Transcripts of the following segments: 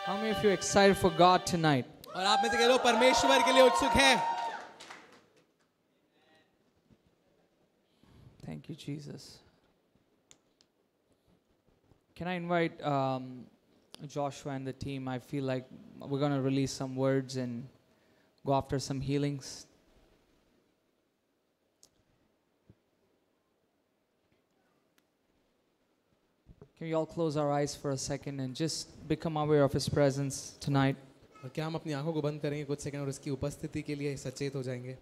How many of you are excited for God tonight? और आप में से कई लोग परमेश्वर के लिए उत्सुक हैं. Thank you, Jesus. Can I invite Joshua and the team? I feel like we're going to release some words and go after some healings. Can we all close our eyes for a second and just become aware of His presence tonight? और क्या हम अपनी आंखों को बंद करेंगे कुछ second और उसकी उपस्थिति के लिए सचेत हो जाएंगे.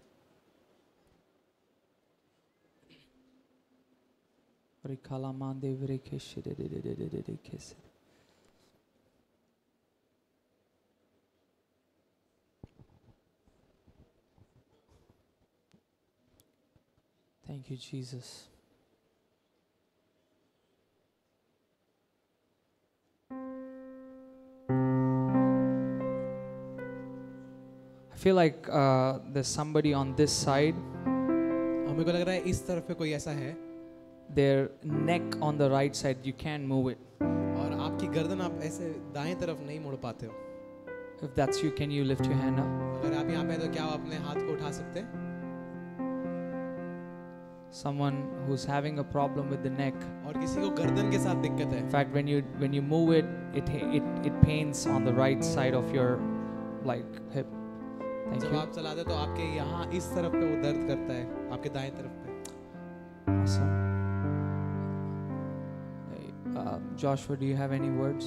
Thank you, Jesus. I feel like there's somebody on this side. हमें को लग रहा है इस तरफ पे कोई ऐसा है. Their neck on the right side, you can't move it. और आपकी गर्दन आप ऐसे दाएं तरफ नहीं मोड़ पाते हो. If that's you, can you lift your hand up? अगर आप यहाँ पे हैं तो क्या आप अपने हाथ को उठा सकते हैं? Someone who's having a problem with the neck. और किसी को गर्दन के साथ दिक्कत है. In fact, when you move it, it pains on the right side of your like hip. Thank जब you. आप चलाते तो आपके यहाँ इस तरफ पे वो दर्द करता है, आपके दाएं तरफ पे. Awesome. Hey, Joshua, do you have any words?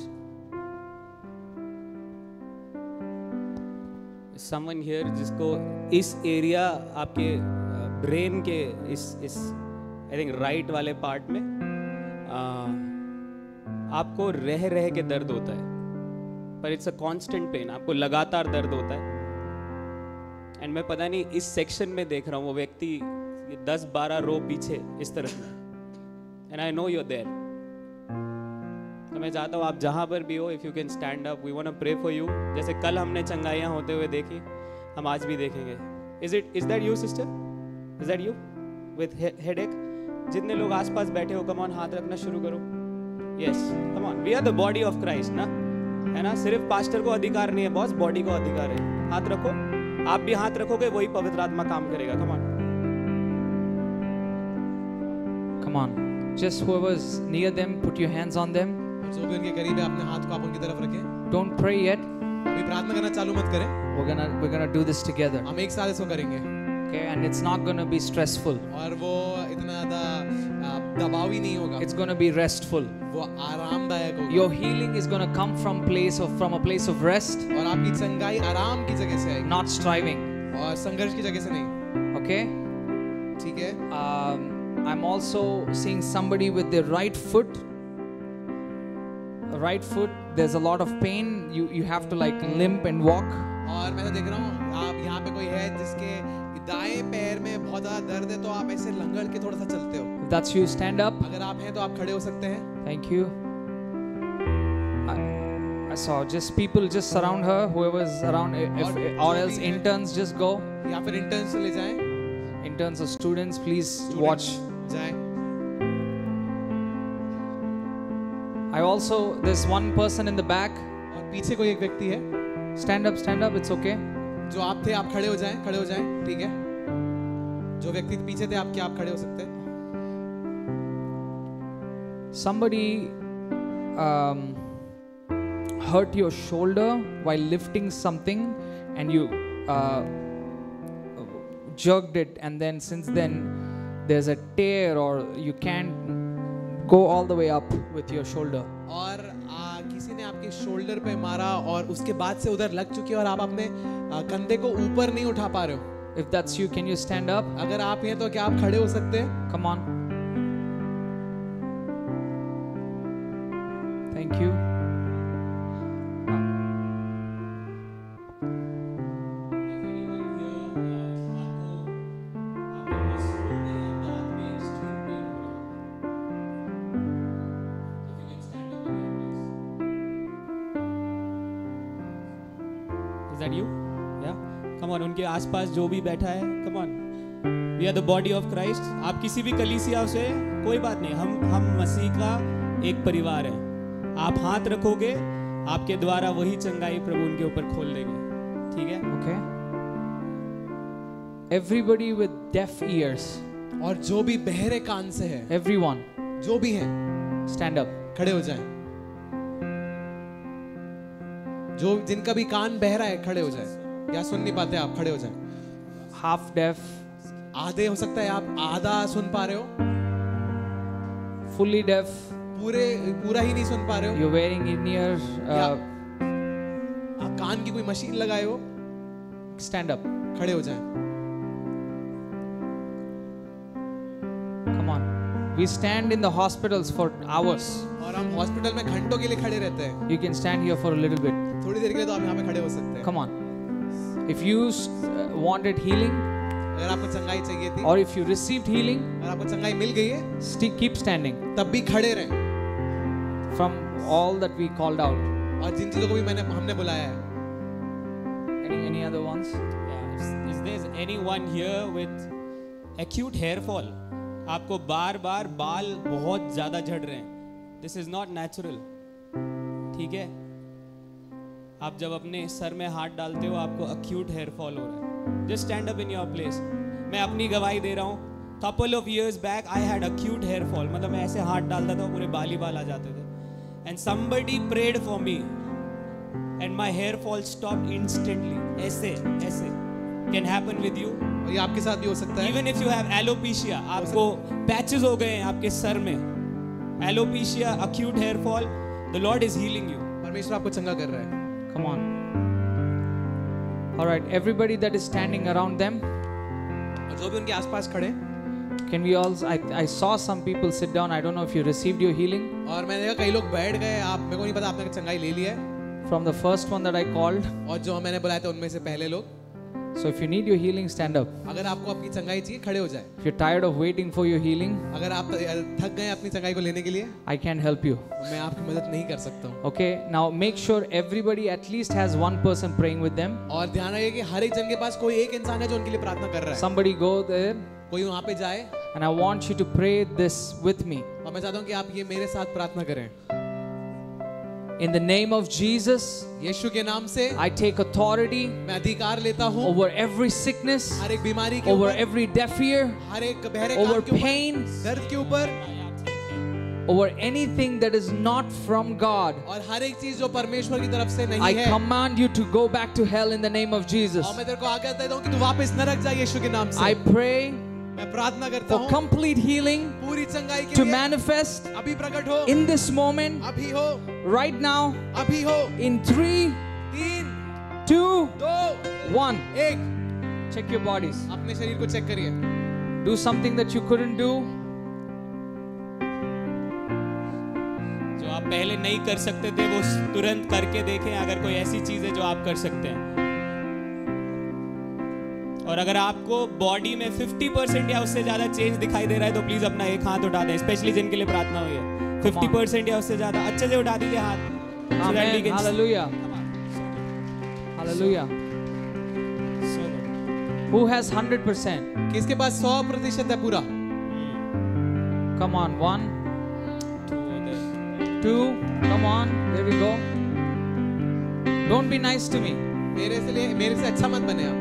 Someone here जिसको इस एरिया आपके ब्रेन के इस आई थिंक राइट वाले पार्ट में आपको रह के दर्द होता है, पर इट्स अ कांस्टेंट पेन. आपको लगातार दर्द होता है. एंड मैं पता नहीं इस सेक्शन में देख रहा हूँ वो व्यक्ति 10-12 रो पीछे इस तरफ में. And I know you are there. तो मैं चाहता हूँ आप जहाँ पर भी हो, if you can stand up, we want to pray for you. जैसे कल हमने चंगाइयाँ होते हुए देखी, हम आज भी देखेंगे. Is that you sister? Is that you with headache? जितने लोग आसपास बैठे हो, कम ऑन हाथ रखना शुरू करो. Yes, come on. We are the body of Christ ना, है ना. सिर्फ पास्टर को अधिकार नहीं है बॉस, बॉडी को अधिकार है. हाथ रखो. आप भी हाथ रखोगे, वही पवित्र आत्मा काम करेगा. Come on. Come on. Just whoever's near them, put your hands on them. जो भी उनके करीब है अपने हाथ को आप उनकी तरफ रखें. Don't pray yet. अभी प्रार्थना करना चालू मत करें. We're gonna do this together. हम एक साथ इसको करेंगे. Okay, and it's not gonna be stressful. और वो इतना ज़्यादा दबाव ही नहीं होगा. It's gonna be restful. वो आरामदायक होगा. Your healing is gonna come from a place of rest, और आपकी चंगाई आराम की जगह से आएगी. not striving. और संघर्ष की जगह से नहीं. Okay? ठीक है. I'm also seeing somebody with their right foot. Right foot, there's a lot of pain. You have to like limp and walk. और मैं तो देख रहा हूँ आप यहाँ पे कोई है जिसके दाएं पैर में बहुत ज़्यादा दर्द है, तो आप ऐसे लंगड़ के थोड़ा सा चलते हो. If that's you, stand up. अगर आप हैं तो आप खड़े हो सकते हैं. Thank you. I saw just people just surround her, whoever's around, or else interns just go. या फिर इंटर्न्स चले जाएं. Interns or students, please watch. जाएं. I also, there's one person in the back. और पीछे कोई एक व्यक्ति है. Stand up, it's okay. जो आप थे आप खड़े हो जाएं. ठीक है. जो व्यक्ति पीछे थे आप खड़े हो सकते हैं. Somebody hurt your shoulder while lifting something and you jerked it, and then since then there's a tear or you can't go all the way up with your shoulder. और किसी ने आपके शोल्डर पे मारा और उसके बाद से उधर लग चुकी है और आप अपने कंधे को ऊपर नहीं उठा पा रहे हो. If that's you, can you stand up? अगर आप हैं तो क्या आप खड़े हो सकते हैं? Come on. Thank you. Is that you? Yeah. Come on. उनके आसपास जो भी बैठा है, come on. We are the body of Christ. आप किसी भी कलीसिया से, कोई बात नहीं. हम मसीह का एक परिवार है. आप हाथ रखोगे, आपके द्वारा वही चंगाई प्रभु उनके ऊपर खोल देंगे, ठीक है? Okay? Everybody with deaf ears, और जो भी बहरे कान से है, everyone, जो भी हैं, stand up. खड़े हो जाएं। जो जिनका भी कान बहरा है खड़े हो जाएं, या सुन नहीं पाते आप खड़े हो जाएं। Half deaf, आधे हो सकता है आप आधा सुन पा रहे हो, fully deaf, पूरा ही नहीं सुन पा रहे हो, you're wearing in-ear, आप कान की कोई मशीन लगाए हो, stand up. खड़े हो जाएं। Come on. We stand in the hospitals for hours. और हम हॉस्पिटल में घंटों के लिए खड़े रहते हैं। You can stand here for a little bit. थोड़ी देर के लिए तो आप यहाँ पे खड़े हो सकते हैं। Come on. If you wanted healing, अगर आपको चंगाई चाहिए थी, or if you received healing, अगर आपको चंगाई मिल गई है, keep standing तब भी खड़े रहें। from all that we called out. और जिन चीजों को भी हमने बुलाया है। Any other ones? Is there anyone here with acute hair fall? आपको बार बार बाल बहुत ज्यादा झड़ रहे हैं। This is not natural, ठीक है? आप जब अपने सर में हाथ डालते हो आपको acute hair fall हो रहा है। Just stand up in your place. मैं अपनी गवाही दे रहा हूँ। Couple of years back I had acute hair fall. मतलब मैं ऐसे हाथ डालता था पूरे बाल ही बाल आ जाते थे। And somebody prayed for me, and my hair fall stopped instantly. ऐसे can happen with you. और ये आपके साथ भी हो सकता है। Even if you have alopecia, आपको पैचेस हो गए हैं आपके सर में, alopecia, acute hair fall, the Lord is healing you. परमेश्वर आपको चंगा कर रहा है। Come on. All right, everybody that is standing around them, और जो भी उनके आसपास खड़े, can we all? I saw some people sit down. I don't know if you received your healing और मैंने देखा कई लोग बैठ गए। आप मेरे को नहीं पता आपने चंगाई ले लिया है। from the first one that I called. और जो मैंने बुलाया था उनमें से पहले लोग। So if you need your healing, stand up. अगर आपको अपनी चंगाई चाहिए खड़े हो जाए। If you're tired of waiting for your healing, अगर आप थक गए अपनी चंगाई को लेने के लिए, I can't help you. मैं आपकी मदद नहीं कर सकता हूँ। Okay, now make sure everybody at least has one person praying with them. और ध्यान रखिए कि हर एक जन के पास कोई एक इंसान है जो उनके लिए प्रार्थना कर रहा है। Somebody go there, कोई वहाँ पे जाए, and I want you to pray this with me. और मैं चाहता हूँ कि आप ये मेरे साथ प्रार्थना करें। In the name of Jesus, यीशु के नाम से I take authority मैं अधिकार लेता हूँ over every sickness, हर एक बीमारी के over ऊपर, every deaf ear, हर एक बहरे over कान के ऊपर, pain, दर्द के ऊपर, over anything that is not from God. और हर एक चीज जो परमेश्वर की तरफ से नहीं I है। command you to go back to hell in the name of Jesus. और मैं तेरे को आज्ञा देता हूँ कि तू वापस नरक जा यीशु के नाम से। I pray मैं प्रार्थना करता for हूँ complete healing पूरी चंगाई के to लिए। manifest अभी प्रकट हो, in this moment, अभी हो, right now, अभी हो। in 3, 3, 2, 2, 1. 1 Check your bodies. अपने शरीर को चेक करिए। Do something that you couldn't do. जो आप पहले नहीं कर सकते थे वो तुरंत करके देखें। अगर कोई ऐसी चीज है जो आप कर सकते हैं, और अगर आपको बॉडी में 50% या उससे ज्यादा चेंज दिखाई दे रहा है तो प्लीज अपना एक हाथ उठा दें, स्पेशली जिनके लिए प्रार्थना हुई है। 50% या उससे ज्यादा अच्छे से उठा दीजिए हाथ। So that we Amen. can- Hallelujah. Hallelujah. So good. Who has 100%? किसके पास 100% है पूरा? Come on. 1, तो 2. Come on. There we go. Don't be nice to me. मेरे से अच्छा मत बने आप।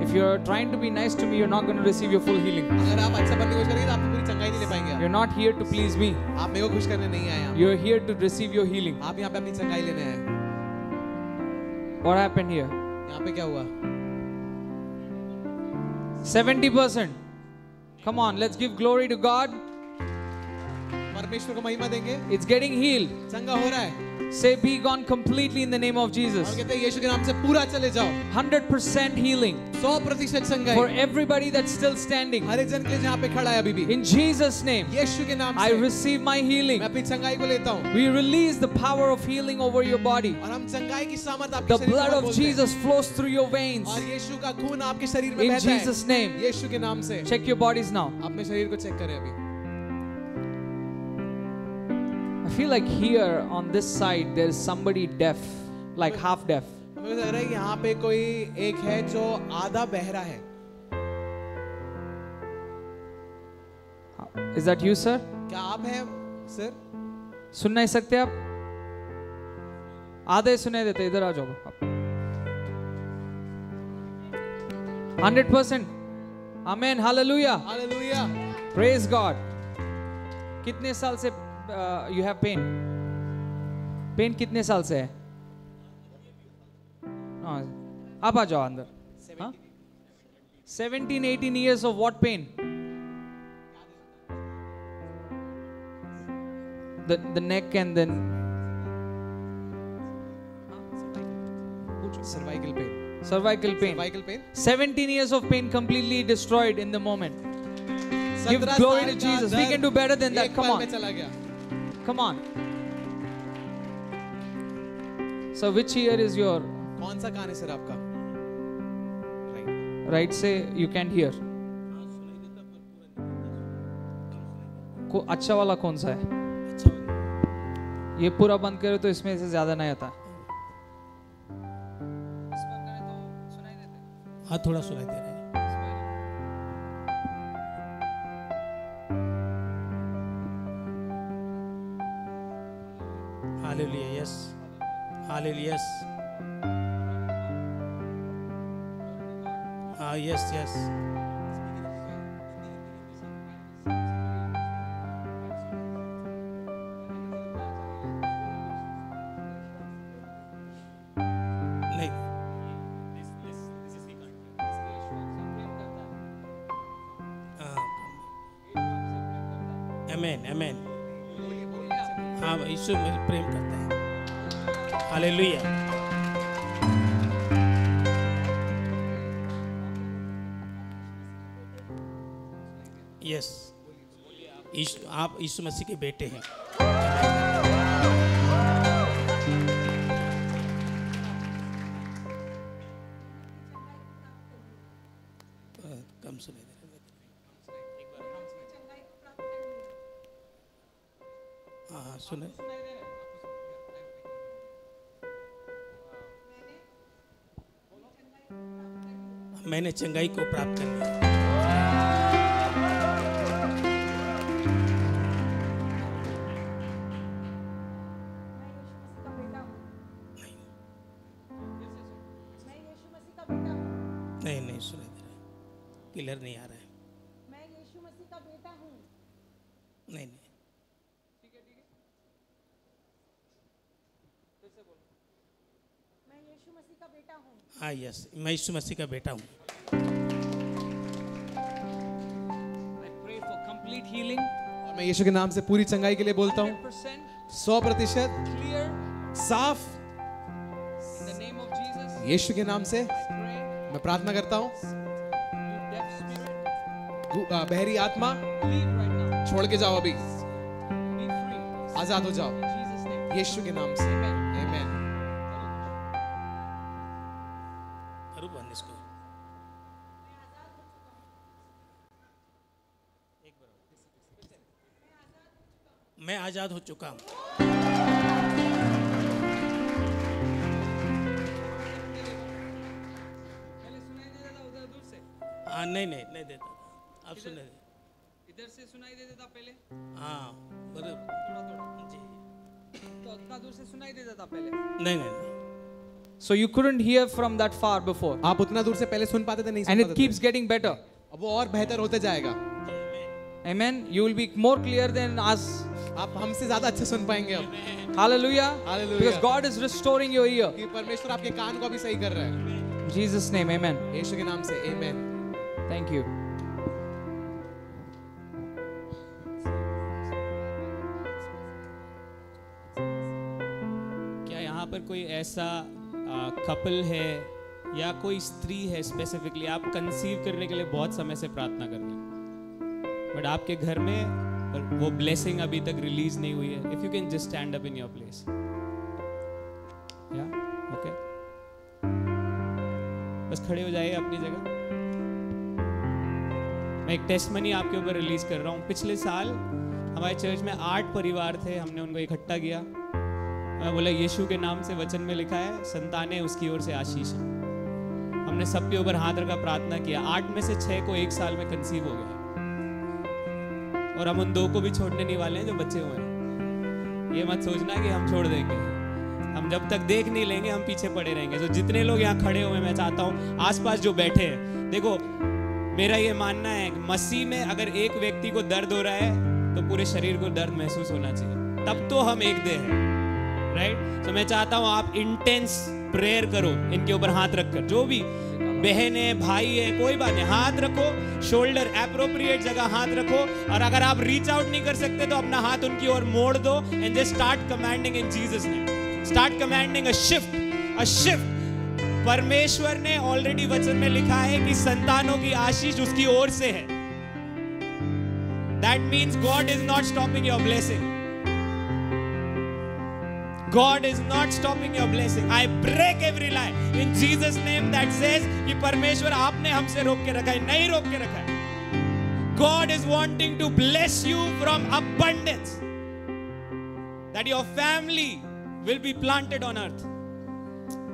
If you're trying to be nice to me, you're not going to receive your full healing. अगर आप अच्छा बनने की कोशिश करेंगे तो आप पूरी चंगाई नहीं ले पाएंगे। You're not here to please me. आप मेरे को खुश करने नहीं आए आप। You're here to receive your healing. आप यहाँ पे अपनी चंगाई लेने आए। What happened here? यहाँ पे क्या हुआ? 70%. Come on, let's give glory to God. परमेश्वर को महिमा देंगे। It's getting healed. चंगा हो रहा है। Say, be gone completely in the name of और Jesus. कहते हैं यीशु के नाम से पूरा चले जाओ। 100% healing 100% for चंगाई। everybody that's still standing. हर एक जन के लिए जहाँ पे खड़ा है अभी भी। In Jesus' name, यीशु के नाम I से receive my मैं healing. अपनी चंगाई को लेता हूँ। We release the power of healing over your body. और हम चंगाई की सामर्थ आपके The शरीर blood में of बोलते हैं। Jesus flows through your veins. और यीशु का खून आपके शरीर में In बहता है। Jesus' name. यीशु के नाम से। Check your bodies now. अपने शरीर को चेक करें अभी। I feel like here on this side there is somebody deaf, like half deaf. मुझे लग रहा है कि यहाँ पे कोई एक है जो आधा बहरा है। Is that you, sir? क्या आप हैं सर? सुन नहीं सकते आप? आधे सुनाई देते, इधर आ जाओ आप। 100%। आमेन, हालेलुया, हालेलुया। Praise God. कितने साल से यू हैव पेन? पेन कितने साल से है? हाँ, आप आ जाओ अंदर। 17-18 years of what pain? The neck and then cervical pain. cervical pain. Cervical pain. 17 years of pain completely destroyed in the moment. Give 17 glory साल to का Jesus. We दर्द can do better than that. एक Come पल on. में चला गया। Come on. So which ear is your कौन सा कान है सर आपका? Right. right? Say you can't hear. अच्छा वाला कौन सा है? ये पूरा बंद करो तो इसमें से ज्यादा नहीं आता। हाँ थोड़ा सुनाई दे रहा है। हालेलुया, यस, हालेलुया, यस, हाँ यस यस। नहीं, आमेन आमेन। हाँ यीशु में प्रेम करता है। हालेलुया। यस, आप यीशु मसीह के बेटे हैं। कम सुने दे रहे। हाँ सुने। मैंने चंगाई को प्राप्त कर लिया। नहीं नहीं सुने दे रहे, क्लियर नहीं आ रहा है। मैं यीशु मसीह का बेटा हूँ। नहीं नहीं, मैं यीशु मसीह का बेटा हूँ। हाँ यस, मैं यीशु मसीह का बेटा हूँ। I pray for complete healing. और मैं यीशु के नाम से पूरी चंगाई के लिए बोलता हूँ। 100% 100% clear साफ in the name of Jesus. यीशु के नाम से I pray. मैं प्रार्थना करता हूँ। You deaf spirit, बहरी आत्मा leave right now. छोड़ के जाओ, अभी Be free. आजाद हो जाओ In Jesus' name. यीशु के नाम से। Amen. आमीन। करूँ बंद इसको। मैं आजाद हो चुका हूँ। पहले सुनाई देता था उधर दूर से, हाँ नहीं नहीं नहीं देता था, आप सुने दे। इधर से सुनाई देता था पहले, हाँ बराबर थोड़ा थोड़ा, जी। तो उतना दूर से सुनाई देता था पहले। नहीं नहीं नहीं, So you couldn't hear from that far before, आप उतना दूर से पहले सुन पाते थे, नहीं and सुन it पाते keeps थे। getting better. अब वो और बेहतर होते जाएगा। Amen. You will be more clear than us. आप हमसे ज्यादा अच्छे सुन पाएंगे अब, Hallelujah. Hallelujah. Because God is restoring your ear. कि परमेश्वर आपके कान को भी सही कर रहा है। In Jesus' name, Amen. यीशु के नाम से आमीन। Thank you. क्या यहाँ पर कोई ऐसा कपल है या कोई स्त्री है स्पेसिफिकली, आप कंसीव करने के लिए बहुत समय से प्रार्थना कर रहे हैं, बट आपके घर में वो ब्लेसिंग अभी तक रिलीज नहीं हुई है? If you can just stand up in your place. या ओके, बस खड़े हो जाइए अपनी जगह। मैं एक टेस्टमनी आपके ऊपर रिलीज कर रहा हूँ। पिछले साल हमारे चर्च में 8 परिवार थे, हमने उनको इकट्ठा किया। मैं बोला यीशु के नाम से वचन में लिखा है, संतानें उसकी ओर से आशीष है। हमने सबके ऊपर हाथ रखा, प्रार्थना किया। 8 में से 6 को 1 साल में कंसीव हो गया, और हम उन 2 को भी छोड़ने नहीं वाले हैं जो बच्चे हुए हैं। ये मत सोचना कि हम छोड़ देंगे, हम जब तक देख नहीं लेंगे हम पीछे पड़े रहेंगे। तो जितने लोग यहाँ खड़े हुए, मैं चाहता हूँ आसपास जो बैठे हैं, देखो मेरा ये मानना है कि मसीह में अगर एक व्यक्ति को दर्द हो रहा है तो पूरे शरीर को दर्द महसूस होना चाहिए, तब तो हम एक देह हैं, राइट। तो मैं चाहता हूँ आप इंटेंस प्रेयर करो इनके ऊपर हाथ रखकर, जो भी बहन है भाई है कोई बात नहीं, हाथ रखो, शोल्डर एप्रोप्रिएट जगह हाथ रखो, और अगर आप रीच आउट नहीं कर सकते तो अपना हाथ उनकी ओर मोड़ दो and just start commanding in Jesus name, start commanding a shift. परमेश्वर ने ऑलरेडी वचन में लिखा है कि संतानों की आशीष उसकी ओर से है। That means God is not stopping your blessing, God is not stopping your blessing. I break every lie in Jesus name that says कि परमेश्वर आपने हमसे रोक के रखा है, नहीं रोक के रखा है। God is wanting to bless you from abundance, that your family will be planted on earth.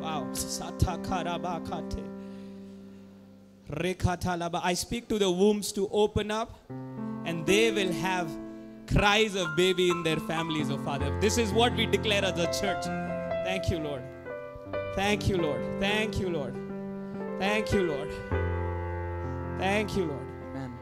Wow. Satha kharaba khate rekha laba. I speak to the wombs to open up and they will have cries of baby in their families, oh Father. This is what we declare as a church. Thank you, Lord. Thank you, Lord. Thank you, Lord. Thank you, Lord. Thank you, Lord. Amen.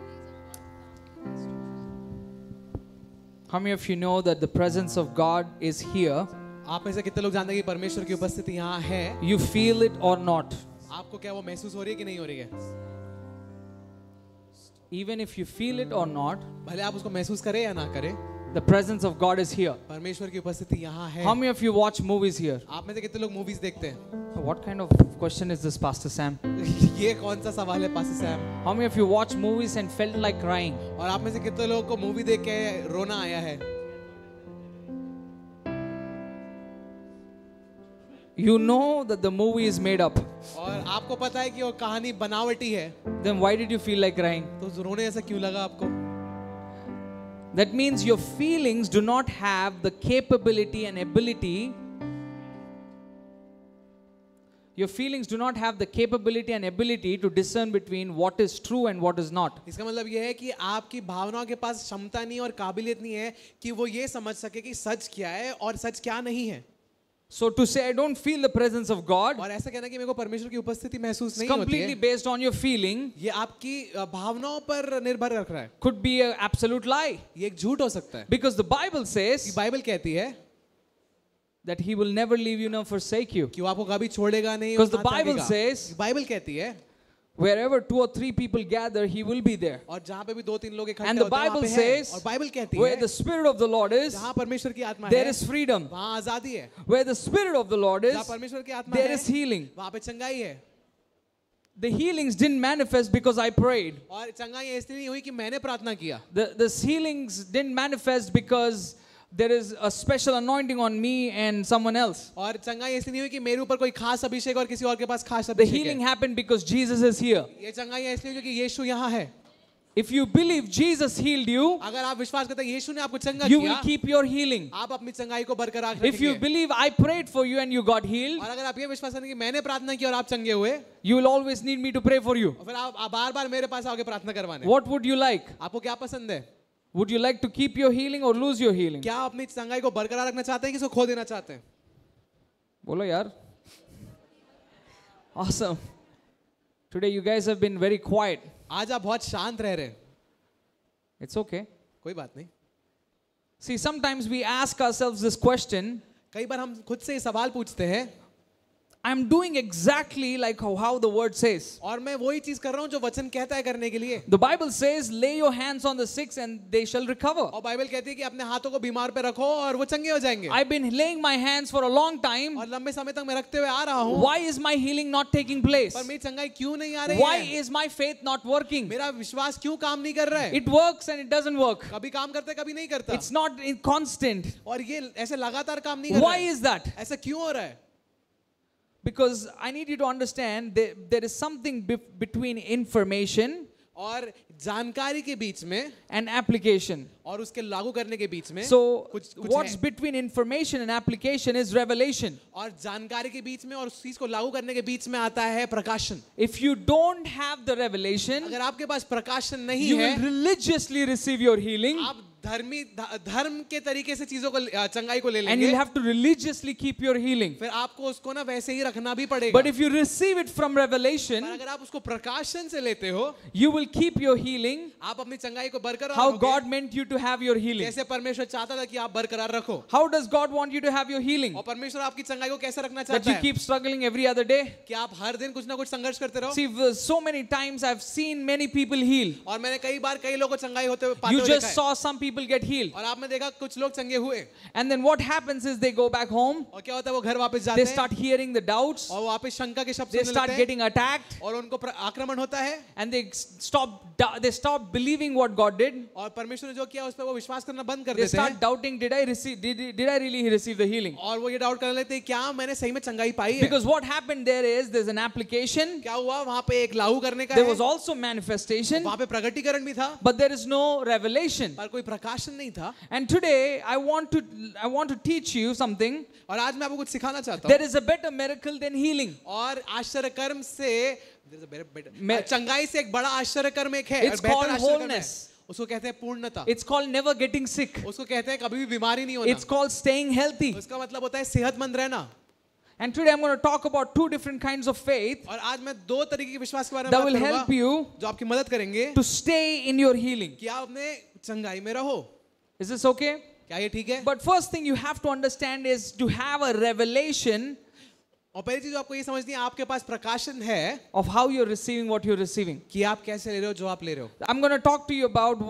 How many of you know that the presence of God is here? आप में से कितने लोग जानते हैं कि परमेश्वर की उपस्थिति यहाँ है? You feel it or not? आपको क्या वो महसूस हो रही है कि नहीं हो रही है? Even if you feel it or not, भले आप उसको महसूस करें या ना करें, the presence of God is here. परमेश्वर की उपस्थिति यहाँ है। How many of you watch movies here? आप में से कितने लोग मूवीज देखते हैं? What kind of question is this, Pastor Sam? ये कौन सा सवाल है pastor Sam? How many of you watch movies and felt like crying? और आप में से कितने लोगों को मूवी देख के रोना आया है? You know that the movie is made up. और आपको पता है कि वो कहानी बनावटी है, Then why did you feel like crying? तो रोने ऐसा क्यों लगा आपको? That means your feelings do not have the capability and ability. Your feelings do not have the capability and ability to discern between what is true and what is not. इसका मतलब ये है कि आपकी भावनाओं के पास क्षमता नहीं और काबिलियत नहीं है कि वो ये समझ सके कि सच क्या है और सच क्या नहीं है। So to say I don't feel the presence of God, और ऐसा कहना कि मेरे को परमेश्वर की उपस्थिति महसूस it's नहीं होती completely है, based on your feeling, ये आपकी भावनाओं पर निर्भर रख रहा है। could be an absolute lie. ये एक झूठ हो सकता है, Because the Bible कि says बाइबल कहती है that He will never leave you nor forsake you. कि वो आपको कभी छोड़ेगा नहीं। Because the और साथ Bible रहेगा। says, बाइबल कहती है wherever 2 or 3 people gather, He will be there. और जहाँ पे भी 2-3 लोग इकट्ठे And the होते हैं वहाँ Bible पे है। says, और बाइबल कहती where है the Spirit of the Lord is, जहाँ परमेश्वर की आत्मा there है is freedom. वहाँ आजादी है, Where the Spirit of the Lord is, जहाँ परमेश्वर की आत्मा there है is healing. वहाँ पे चंगाई है। The healings didn't manifest because I prayed. और चंगाई इसलिए नहीं हुई कि मैंने प्रार्थना किया। The healings didn't manifest because there is a special anointing on me and someone else. और चंगाई इसलिए नहीं हुई कि मेरे ऊपर कोई खास अभिषेक और किसी और के पास खास The अभिषेक healing है। happened because Jesus is here. ये चंगाई इसलिए क्योंकि यीशु यहाँ है। If you believe Jesus healed you, अगर आप विश्वास करते हैं यीशु ने आपको चंगा you किया, will keep your healing. आप अपनी चंगाई को बरकरार If you रखेंगे। believe I prayed for you and you got healed, और अगर आप ये विश्वास करेंगे कि मैंने प्रार्थना की और आप चंगे हुए, you will always need me to pray for you. और फिर आप बार-बार मेरे पास आओगे प्रार्थना करवाने। What would you like? आपको क्या पसंद है? Would you like to keep your healing or lose your healing? क्या आप अपनी चंगाई को बरकरार रखना चाहते हैं कि इसको खो देना चाहते हैं? बोलो यार. Awesome. Today you guys have been very quiet. आज आप बहुत शांत रह रहे हैं। It's okay. कोई बात नहीं। See, sometimes we ask ourselves this question. कई बार हम खुद से ये सवाल पूछते हैं, I'm doing exactly like how the word says. और मैं वही चीज कर रहा हूँ जो वचन कहता है करने के लिए। The Bible says, lay your hands on the sick and they shall recover. और बाइबल कहती है कि अपने हाथों को बीमार पे रखो और वो चंगे हो जाएंगे। I've been laying my hands for a long time. और लंबे समय तक मैं रखते हुए आ रहा हूँ। Why is my healing not taking place? पर मेरी चंगाई क्यों नहीं आ रही Why है? is my faith not working? मेरा विश्वास क्यों काम नहीं कर रहा है? It works and it doesn't work. कभी काम करता है कभी नहीं करता। It's not constant. और ये ऐसे लगातार काम नहीं कर रहा Why है। is that? ऐसा क्यों हो रहा है? Because I need you to understand there is something between information और जानकारी के बीच में and application. और उसके लागू करने के बीच में So कुछ what's है। between information and application is revelation. और जानकारी के बीच में और उस चीज को लागू करने के बीच में आता है प्रकाशन। If you don't have the revelation, अगर आपके पास प्रकाशन नहीं you है, will religiously receive your healing, आप धर्म के तरीके से चीजों को चंगाई को ले and लेंगे, you'll have to religiously keep your healing. फिर आपको उसको ना वैसे ही रखना भी पड़ेगा. But if you receive it from पर revelation, अगर आप उसको प्रकाशन से लेते हो, you will keep your healing आप अपनी चंगाई को बरकरार how रखोगे, God meant you to have your healing. जैसे परमेश्वर चाहता था कि आप बरकरार रखो. How does God want you to have your healing? और परमेश्वर आपकी चंगाई को कैसे रखना That चाहता you है? keep struggling every other day? कि आप हर दिन कुछ ना कुछ संघर्ष करते रहो. See, so many times I've seen many people heal. और मैंने कई बार कई लोगों को चंगाई होते हुए पाते You हुए just देखा है. saw some people get healed. और आपने देखा कुछ लोग चंगे हुए, And then what happens is they go back home, और क्या होता है, वो घर वापस जाते they हैं start hearing the doubts, और वो वापस शंका के शब्द they सुनने start लगते हैं, getting attacked, और उनको आक्रमण होता है, and they stop believing what God did. और परमेश्वर ने जो किया उस पर वो विश्वास करना बंद कर They देते हैं, start doubting, did I really receive the healing? और वो ये डाउट करने लगते हैं क्या मैंने सही में चंगाई पाई है. Because what happened there is there's an application, क्या हुआ वहां पे एक लागू करने का there है, was also manifestation, वहां पे प्रगटीकरण भी था, but there is no revelation. पर कोई प्रकाशन नहीं था. And today I want to teach you something. और आज मैं आपको कुछ सिखाना चाहता There हूँ, is a better miracle than healing. और आश्चर्य कर्म से मैं- चंगाई से एक बड़ा आश्चर्य कर्म एक है, It's और बेहतर called आश्चर्य कर्म है. wholeness. उसको कहते हैं पूर्णता. It's called never getting sick. उसको कहते हैं कभी भी बीमारी नहीं होना. It's called staying healthy. उसका मतलब होता है सेहतमंद रहना. And today I'm going to talk about two different kinds of faith और आज मैं दो तरीके के विश्वास के बारे में that बात will करूंगा help you जो आपकी मदद करेंगे to stay in your healing. कि आप अपने चंगाई में रहो. Is this okay? क्या ये ठीक है? But first thing you have to understand is to have a revelation और पहली चीज आपको ये समझनी है, आपके पास प्रकाशन है of how you're receiving what you're receiving. कि आप कैसे ले रहे हो जो आप ले रहे हो. I'm going to talk to you about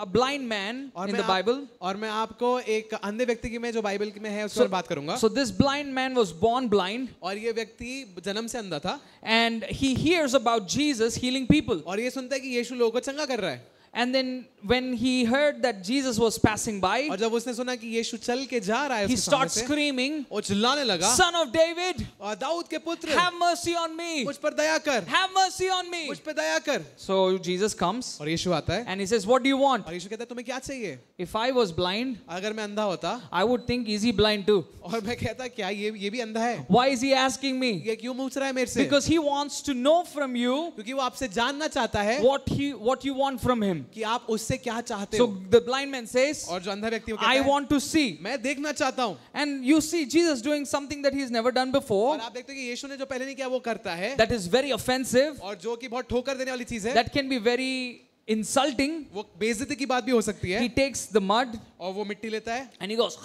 a blind man और in मैं the Bible. और मैं आपको एक अंधे व्यक्ति की में जो बाइबल में है उसके बारे में बात करूंगा. So this blind man was born blind और ये व्यक्ति जन्म से अंधा था, and he hears about Jesus healing people. और ये सुनता है कि यीशु लोगों को चंगा कर रहा है. And then when he heard that Jesus was passing by, और जब उसने सुना कि यीशु चल के जा रहा है he उसके सामने starts से, screaming, वो चिल्लाने लगा, Son of David, और दाऊद के पुत्र, have mercy on me. मुझ पर दया कर, Have mercy on me. मुझ पर दया कर. So Jesus comes और यीशु आता है and he says, what do you want? और यीशु कहता है तुम्हें क्या चाहिए. If I was blind, अगर मैं अंधा होता, I would think, is he blind too? और मैं कहता क्या ये भी अंधा है, Why is he asking me? ये क्यों पूछ रहा है मेरे से. Because he wants to know from you क्योंकि वो आपसे जानना चाहता है what you want from him. कि आप उससे क्या चाहते So हो. the blind man says, और जो अंधा व्यक्ति वो I कहता है want to see. मैं देखना चाहता हूँ. And you see Jesus doing something that he's never done before, और आप देखते हैं कि यीशु ने जो पहले नहीं किया वो करता है, that is very offensive, और जो कि बहुत ठोकर देने वाली चीज है, that can be very insulting. वो बेइज्जती की बात भी हो सकती है. He takes the mud और वो मिट्टी लेता है and he goes,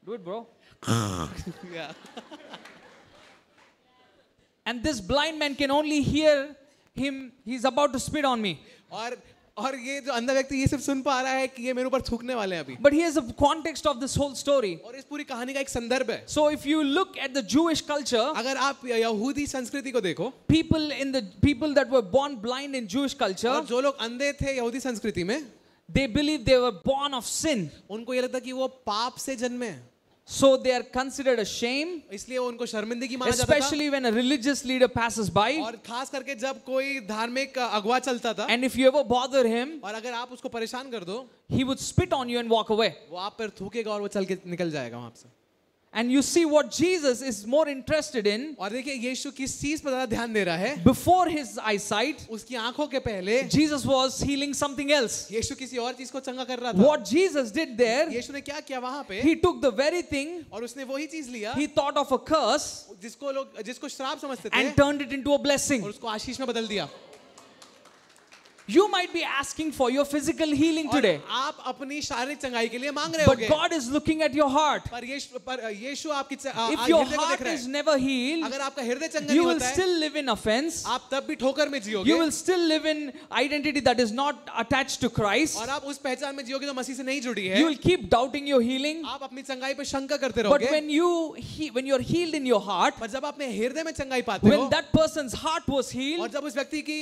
do it, bro. And this blind man can only hear him, he's about to spit on me. और ये जो अंधा व्यक्ति ये सिर्फ सुन पा रहा है कि ये मेरे ऊपर थूकने वाले हैं अभी. But here's the context of this whole story. और इस पूरी कहानी का एक संदर्भ है. So if you look at the Jewish culture, अगर आप यहूदी संस्कृति को देखो, people that were born blind in Jewish culture, और जो लोग अंधे थे यहूदी संस्कृति में, they believe they were born of sin. उनको ये लगता कि वो पाप से जन्मे हैं. So they are considered a shame, इसलिए वो उनको शर्मिंदगी माना जाता था. especially when a religious leader passes by. और खास करके जब कोई धार्मिक अगुवा चलता था, And if you ever bother him, और अगर आप उसको परेशान कर दो, he would spit on you and walk away. वो आप पर थूकेगा और वो चल के निकल जाएगा वहां से. And you see what Jesus is more interested in. और देखिए यीशु किस चीज पर ज्यादा ध्यान दे रहा है. Before his eyesight, उसकी आंखों के पहले Jesus was healing something else. यीशु किसी और चीज को चंगा कर रहा था. What Jesus did there, यीशु ने क्या किया वहां पे, he took the very thing, और उसने वही चीज लिया he thought of a curse जिसको श्राप समझते थे, and turned it into a और blessing. उसको आशीष में बदल दिया. You might be asking for your physical healing और today, आप अपनी शारीरिक चंगाई के लिए मांग रहे but होगे, God is looking at your heart. पर यीशु आपकी If your हृदय को heart देख रहा is है. never healed, अगर आपका हृदय चंगा you नहीं will होता है, still live in offense. आप तब भी ठोकर में जियोगे, You will still live in identity that is not attached to Christ. और आप उस पहचान में जियोगे जो मसीह से नहीं जुड़ी है. You will keep doubting your healing. आप अपनी चंगाई पे शंका करते But रहोगे. when you're healed in your heart, पर जब आप अपने हृदय में चंगाई पाते when हो, that person's heart was और healed, जब उस व्यक्ति की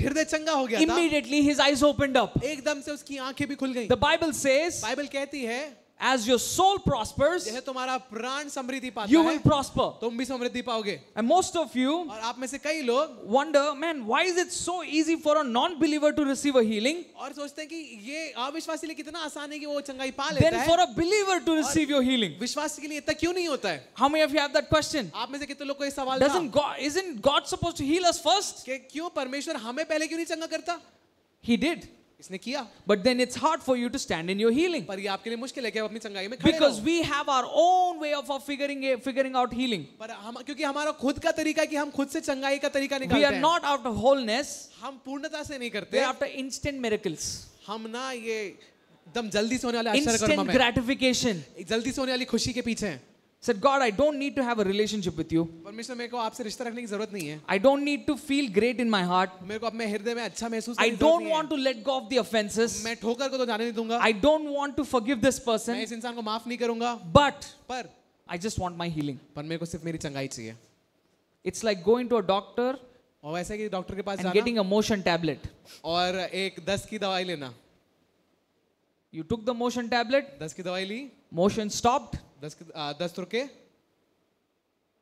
हृदय चंगा हो गया था, immediately his eyes opened up. एकदम से उसकी आंखें भी खुल गई. The Bible says, बाइबल कहती है, as your soul prospers, जैसे तुम्हारा प्राण समृद्धि पाता you है, will prosper. तुम भी समृद्धि पाओगे. And most of you और आप में से कई लोग wonder, man, why is it so easy for a non-believer to receive a healing? और सोचते हैं कि ये अविश्वासी के लिए कितना आसान है कि वो चंगाई पा लेता Then है, for a believer to receive your healing. विश्वासी के लिए इतना क्यों नहीं होता है. How many of you have that question? आप में से कितने लोग को ये सवाल था Isn't God supposed to heal us first? कि क्यों परमेश्वर हमें पहले क्यों नहीं चंगा करता. He did. इसने किया, But then it's hard for you to stand in your healing. पर ये आपके लिए मुश्किल है कि आप अपनी चंगाई में खड़े Because रहो। we have our own way of figuring out healing. पर हम, क्योंकि हमारा खुद का तरीका है कि हम खुद से चंगाई का तरीका We निकालते are हैं। not after wholeness, हम पूर्णता से नहीं we करते, are after instant miracles, हम ना ये एकदम जल्दी से होने वाले आश्चर्य कर्म instant में, gratification. जल्दी से होने वाली खुशी के पीछे हैं। Said, God, I don't need to have a relationship with you. परमेश्वर, मेरे को आपसे रिश्ता रखने की जरूरत नहीं है, I don't need to feel great in my heart. मेरे को अपने हृदय में अच्छा महसूस I करने की जरूरत don't नहीं want to let go of the offenses. है। मैं ठोकर को तो जाने नहीं दूंगा, I don't want to forgive this मैं person. इस इंसान को माफ नहीं करूंगा, But पर I just want my healing. मेरे को सिर्फ मेरी चंगाई चाहिए। It's like going to a doctor और वैसे कि डॉक्टर के पास and जाना getting a motion tablet. और एक 10 की दवाई लेना, You took the motion tablet, 10 की दवाई ली, motion stopped, 10 रुके,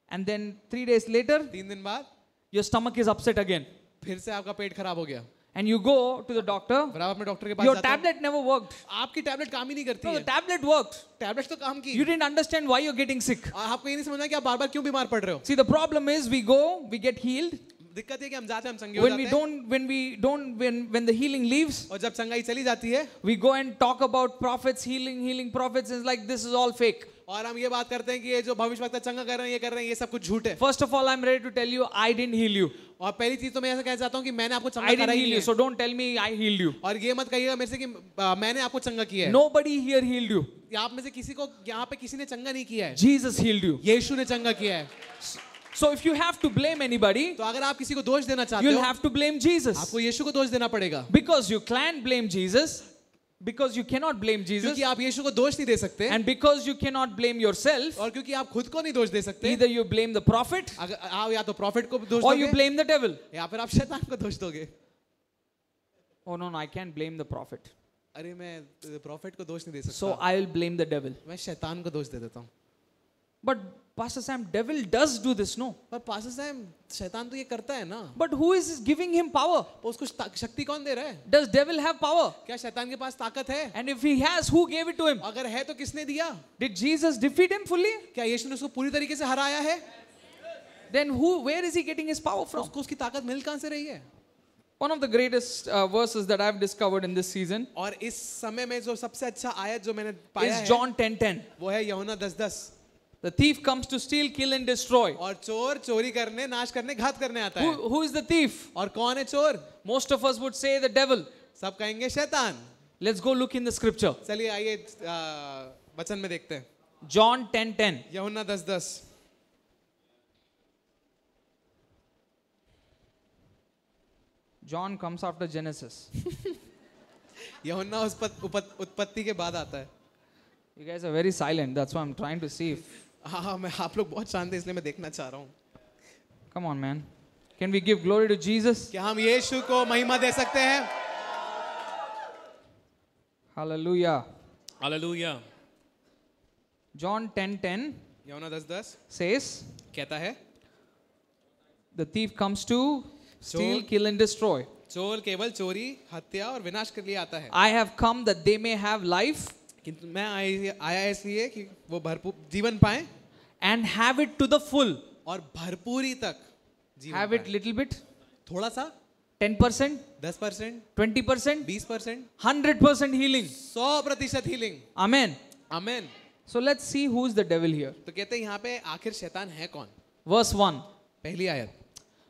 and then 3 days later, 3 दिन बाद your stomach is upset again. फिर से आपका पेट खराब हो गया, And you go to the doctor, फिर आप अपने डॉक्टर के पास your जाते हैं, tablet never worked. आपकी टैबलेट काम ही नहीं करती No, the है, tablet worked. टैबलेट तो काम की, You didn't understand why you're getting sick. और आपको ये नहीं समझना कि आप बार बार क्यों बीमार पड़ रहे हो। See, the problem is we go, we get healed. दिक्कत ये कि हम जाते हैं, हम चंगे हो When जाते we हैं, don't, when the healing leaves, और जब चंगाई चली जाती है we go and talk about prophets healing prophets. It's like this is all fake. और हम ये बात करते हैं कि ये जो भविष्यवक्ता चंगा कर रहे हैं, ये कर रहे हैं, ये सब कुछ झूठ है। First of all, I'm ready to tell you, I didn't heal you. और पहली चीज तो मैं ऐसा कहना चाहता हूँ कि मैंने आपको चंगा I करा didn't ही heal नहीं you. है, So don't tell me I healed you. और ये मत कहिएगा मेरे से कि मैंने आपको चंगा किया है। Nobody here healed you. आप में से किसी को यहाँ पे किसी ने चंगा नहीं किया है, Jesus healed you. यीशु ने चंगा किया है। So if you have to blame anybody, तो अगर आप किसी को दोष देना चाहते you'll हो, have to blame Jesus. आपको यीशु को दोष देना पड़ेगा, Because you can't blame Jesus, because you cannot blame Jesus, क्योंकि आप यीशु को दोष नहीं दे सकते, and because you cannot blame yourself, और क्योंकि आप खुद को नहीं दोष दे सकते। either you blame the prophet अगर आप या तो प्रॉफिट को दोष or you दोगे, blame the devil. या फिर आप शैतान को दोष दोगे। Oh no, I can't blame the prophet. अरे मैं प्रॉफिट को दोष नहीं दे So सकता, I will blame the devil. मैं शैतान को दोष दे देता हूँ। But Pastor Sam, devil does do this, no? पर पास्टर साहब, शैतान तो ये करता है ना, But who is giving him power? तो उसको शक्ति कौन दे रहा है? Does devil have power? क्या शैतान के पास ताकत है? And if he has, who gave it to him? अगर है तो किसने दिया? Did Jesus defeat him fully? क्या यीशु ने उसको पूरी तरीके से हराया है? Then where is he getting his power from? उसको उसकी ताकत मिल कहां से रही है? One of the greatest verses that I've discovered in this season और इस समय में जो सबसे अच्छा आयत जो मैंने पाया is है, John 10:10. वो है यूहन्ना 10:10। The thief comes to steal, kill and destroy. और चोर चोरी करने, नाश करने, घात करने आता है। Who is the thief? और कौन है चोर? Most of us would say the devil. सब कहेंगे शैतान। Let's go look in the scripture. चलिए आइए वचन में देखते हैं। John 10:10. यूहन्ना 10:10। John comes after Genesis. यूहन्ना उत्पत्ति के बाद आता है। You guys are very silent. That's why I'm trying to see if. हाँ, मैं आप लोग बहुत शांत हैं, इसलिए मैं देखना चाह रहा हूँ। Come on, man. Can we give glory to Jesus? क्या हम यीशु को महिमा दे सकते हैं? Hallelujah. हालेलुया। John 10:10 यूहन्ना 10:10 says, कहता है, the thief comes to steal, kill and destroy. चोर केवल चोरी, हत्या और विनाश के लिए आता है, I have come that they may have life किंतु मैं आया इसलिए कि वो भरपूर जीवन पाए and have it to the full. और भरपूरी तक जीवन Have it पाए। little bit, थोड़ा सा, 10%, 10%, 20%, 20%, 100% healing. 100% healing. Amen. Amen. So let's see who's the devil here. तो कहते हैं यहाँ पे आखिर शैतान है कौन? Verse 1. पहली आयत।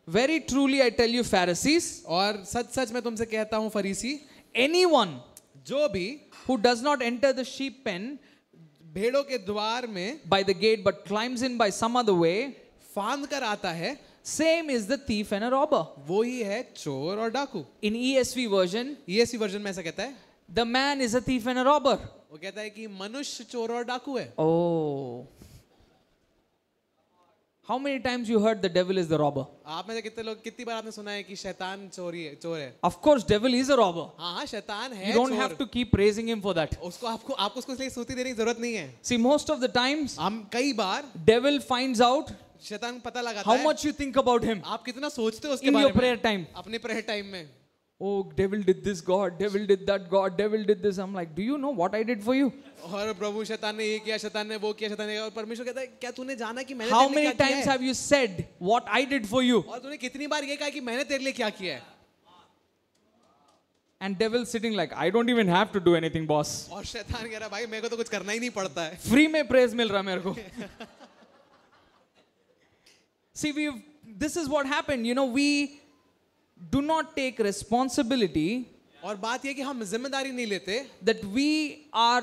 Very truly I tell you, Pharisees, और सच सच मैं तुमसे कहता हूँ फरीसी, anyone जो भी who does not enter the sheep pen भेड़ों के द्वार में by the gate but climbs in by some other way, फांद कर आता है, same is the thief and a robber. वो ही है चोर और डाकू। In ESV version, ESV version में ऐसा कहता है, the man is a thief and a robber. वो कहता है कि मनुष्य चोर और डाकू है। Oh. How many times you heard the devil is the robber? आप में से कितनी बार आपने सुना है कि शैतान चोर है? Of course, devil is a robber. हाँ, शैतान है You don't चोर। have to keep praising him for that. आपको उसको इसलिए स्तुति देने की जरूरत नहीं है। See, most of the times, हम कई बार devil finds out शैतान पता लगाता how है much you think about him आप कितना सोचते हो उसके in बारे your में prayer time. अपने प्रेयर टाइम में। Oh, devil did this, God. Devil did that, God. Devil did this. I'm like, do you know what I did for you? और प्रभु शैतान ने ये किया, शैतान ने वो किया, शैतान ने, और परमेश्वर कहता है क्या तूने जाना कि मैंने How तेरे लिए many क्या किया times है? have you said what I did for you? और तूने कितनी बार ये कहा कि मैंने तेरे लिए क्या किया है? And devil sitting like, I don't even have to do anything, boss. और शैतान कह रहा है भाई मेरे को तो कुछ करना ही नहीं पड़ता है. Free में praise मिल रहा मेरे को. See, this is what happened. You know, we do not take responsibility और बात ये कि हम जिम्मेदारी नहीं लेते that we are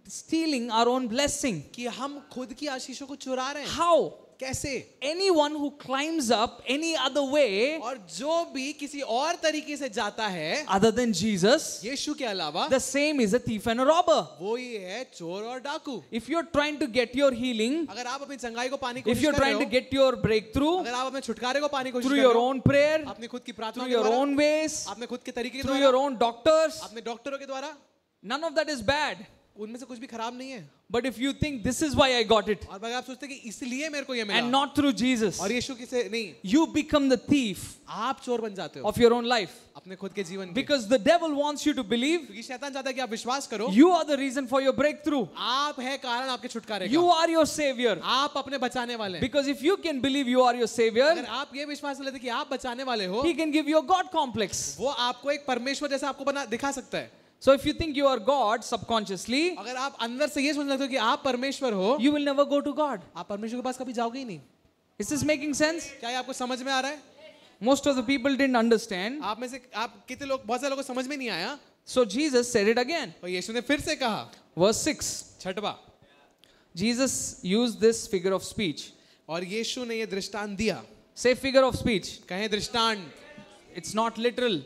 stealing our own blessing. कि हम खुद की आशीषों को चुरा रहे हैं. How? कैसे? Anyone who climbs up any other way और जो भी किसी और तरीके से जाता है other than Jesus, यीशु के अलावा, the same is a thief and a robber. वो ही है चोर और डाकू. If you're trying to get your healing, अगर आप अपनी चंगाई को पाने की if कोशिश you're कर रहे trying to हो, get your breakthrough अगर आप अपने छुटकारे को पाने की कोशिश through कर your रहे हो, own prayer, अपनी खुद की प्रार्थना through के your द्वारा, own ways, अपने खुद के तरीके के through द्वारा, your own doctors, अपने डॉक्टरों के द्वारा, none of that is bad. उनमें से कुछ भी खराब नहीं है. But if you think this is why I got it और अगर आप सोचते हैं कि इसलिए मेरे को ये and मिला not through Jesus, और यीशु की से नहीं, you become the thief आप चोर बन जाते हो of your own life. अपने खुद के जीवन के. Because the devil wants you to believe क्योंकि शैतान चाहता है कि आप विश्वास करो, you are the reason for your breakthrough. आप है कारण आपके छुटकारे You का. are your savior. आप अपने बचाने वाले हैं. Because if you can believe you are your अगर savior, आप ये विश्वास लेते कि आप बचाने वाले हो, he can give you a God complex. वो आपको एक परमेश्वर जैसा आपको बना दिखा सकता है. So if you think you are God subconsciously, अगर आप अंदर से ये सोचने लगते हो कि आप परमेश्वर हो, you will never go to God. आप परमेश्वर के पास कभी जाओगे ही नहीं. Is this making sense? क्या ये आपको समझ में आ रहा है? Most of the people didn't understand. आप में से आप कितने लोग, बहुत सारे लोगों को समझ में नहीं आया. So Jesus said it again. और यीशु ने फिर से कहा. Verse 6. छठवा. Jesus used this figure of speech. और यीशु ने ये दृष्टांत दिया. Say figure of speech. कहें दृष्टांत. It's not literal.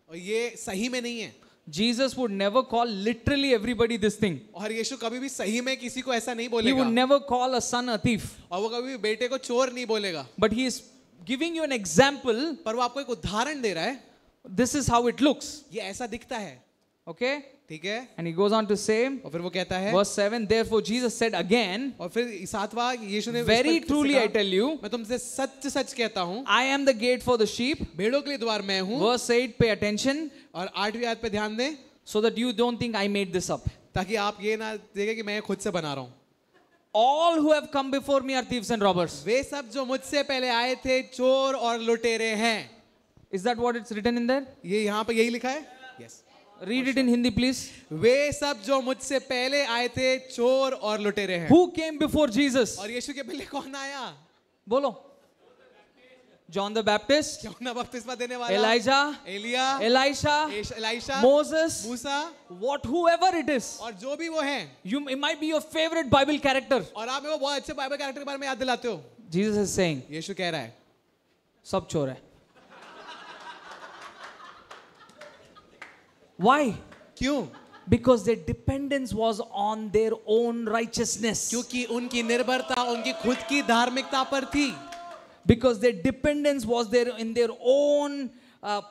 और ये सही में नहीं है. Jesus would never call literally everybody this thing. और यीशु कभी भी सही में किसी को ऐसा नहीं He would बोलेगा. never call a son a thief. और वो कभी भी बेटे को चोर नहीं बोलेगा. But he is giving you an example. पर वो आपको एक उदाहरण दे रहा है. This is how it looks. ये ऐसा दिखता है. Okay? ठीक है. And he goes on to say, और फिर वो कहता है. verse 7, therefore Jesus said again, और फिर सातवां यीशु ने very truly I tell you, मैं तुमसे सच सच कहता हूँ, I am the gate for the sheep. भेड़ों के लिए द्वार मैं हूँ. Verse 8, pay attention, और 8वीं आयत पे ध्यान दें, so that you don't think I made this up. ताकि आप ये ना देखें कि मैं खुद से बना रहा हूँ. All who have come before me are thieves and robbers. वे सब जो मुझसे पहले आए थे चोर और लुटेरे हैं. Is that what it's written in there? ये यहाँ पे यही लिखा है. Yes. Read it in Hindi, please. वे सब जो मुझसे पहले आए थे चोर और लुटेरे हैं. Who came before Jesus? और यीशु के पहले कौन आया? Bolo. John the Baptist, यूहन्ना बपतिस्मा देने वाला, Elijah, एलिया, Elisha, एलीशा, Moses, मूसा, whoever it is. और जो भी वो हैं. It might be your favorite Bible character. और आप मेरे को बहुत अच्छे बाइबल कैरेक्टर के बारे में याद दिलाते हो. Jesus is saying, यीशु कह रहा है, सब चोर है. Why? क्यों? Because their dependence was on their own righteousness. क्योंकि उनकी निर्भरता उनकी खुद की धार्मिकता पर थी. Because their dependence was in their own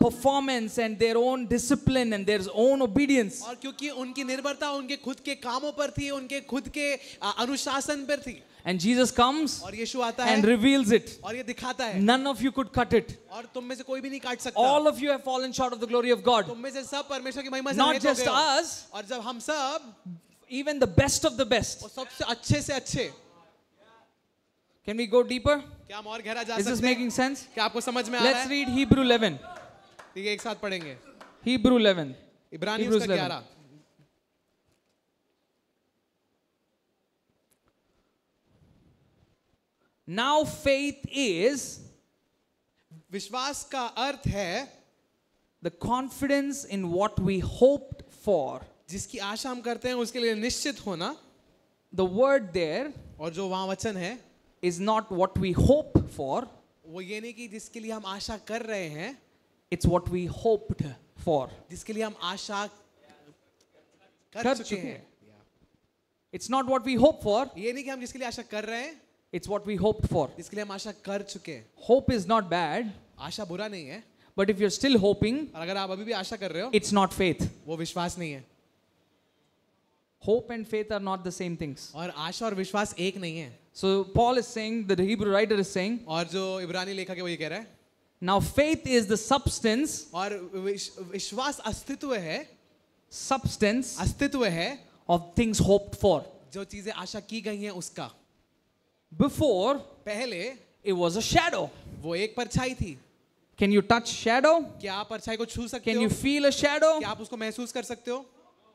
performance and their own discipline and their own obedience. और क्योंकि उनकी निर्भरता उनके खुद के कामों पर थी, उनके खुद के अनुशासन पर थी. And Jesus comes और यीशु आता and है reveals it. और ये दिखाता है. None of you could cut it. और तुम में से कोई भी नहीं काट सकता. All of you have fallen short of the glory of God. तुम में से सब परमेश्वर की महिमा से Not रहित हो just गए हो. us, और जब हम सब, even the best of the best. और सबसे अच्छे से अच्छे. Can we go deeper? क्या हम और गहरा जा Is this सकते हैं? making sense? क्या आपको समझ में आ रहा Let's है? read Hebrew 11. ठीक है, एक साथ पढ़ेंगे. Hebrew 11. इब्रानी Hebrews उसका 11. 11. Now faith is विश्वास का अर्थ है the confidence in what we hoped for. जिसकी आशा हम करते हैं उसके लिए निश्चित होना. The word there और जो वहां वचन है is not what we hope for, वो ये नहीं कि जिसके लिए हम आशा कर रहे हैं, it's what we hoped for. जिसके लिए हम आशा कर कर चुके चुके हैं. It's not what we hope for, ये नहीं कि हम जिसके लिए आशा कर रहे हैं, it's what we hoped for. जिसके लिए हम आशा कर चुके हैं. Hope is not bad, आशा बुरा नहीं है, but if you're still hoping, और अगर आप अभी भी आशा कर रहे हो, it's not faith. वो विश्वास नहीं है. Hope and faith are not the same things. और आशा और विश्वास एक नहीं है. So Paul is saying, the Hebrew writer is saying, और जो इब्रानी लेखक है वो ये कह रहा है. now faith is the substance, और विश्वास अस्तित्व है, अस्तित्व है of things hoped for. जो चीजें आशा की गई हैं उसका. Before, पहले it was a shadow. वो एक परछाई थी. Can you touch shadow? क्या आप परछाई को छू सकते Can हो? you feel a shadow? क्या आप उसको महसूस कर सकते हो?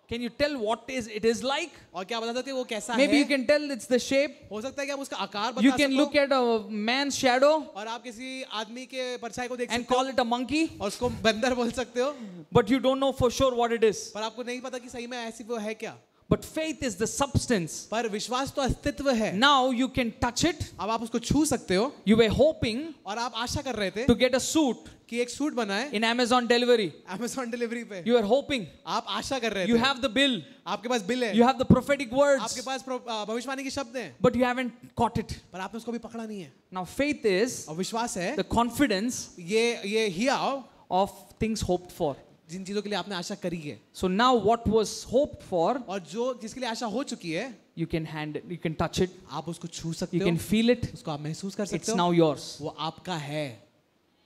Can you tell what it is like? और क्या बता सकते हो वो कैसा Maybe you है? can tell it's the shape. हो सकता है कि आप उसका आकार You बता can look सको at a man's shadow और आप किसी आदमी के परछाई को देख and सकते हो call it a monkey, और उसको बंदर बोल सकते हो, but you don't know for sure what it is. पर आपको नहीं पता कि सही में ऐसी वो है क्या. But faith is the substance. पर विश्वास तो अस्तित्व है. Now you can touch it. अब आप उसको छू सकते हो You were hoping और आप आशा कर रहे थे to get a suit कि एक सूट बनाए in Amazon delivery. Amazon delivery पे. You were hoping. आप आशा कर रहे You थे. have the bill. आपके पास बिल है. You have the prophetic आपके words, पास भविष्यवाणी के शब्द हैं. but you haven't caught it. पर आपने उसको भी पकड़ा नहीं है. Now faith is और विश्वास है the confidence ये हिया of things hoped for. जिन चीजों के लिए आपने आशा करी है So now what was hoped for, और जो जिसके लिए आशा हो चुकी है you can hand it, you can touch it, आप उसको छू you सकते can हो, feel it. उसको आप महसूस कर It's सकते हो, now yours. वो आपका है.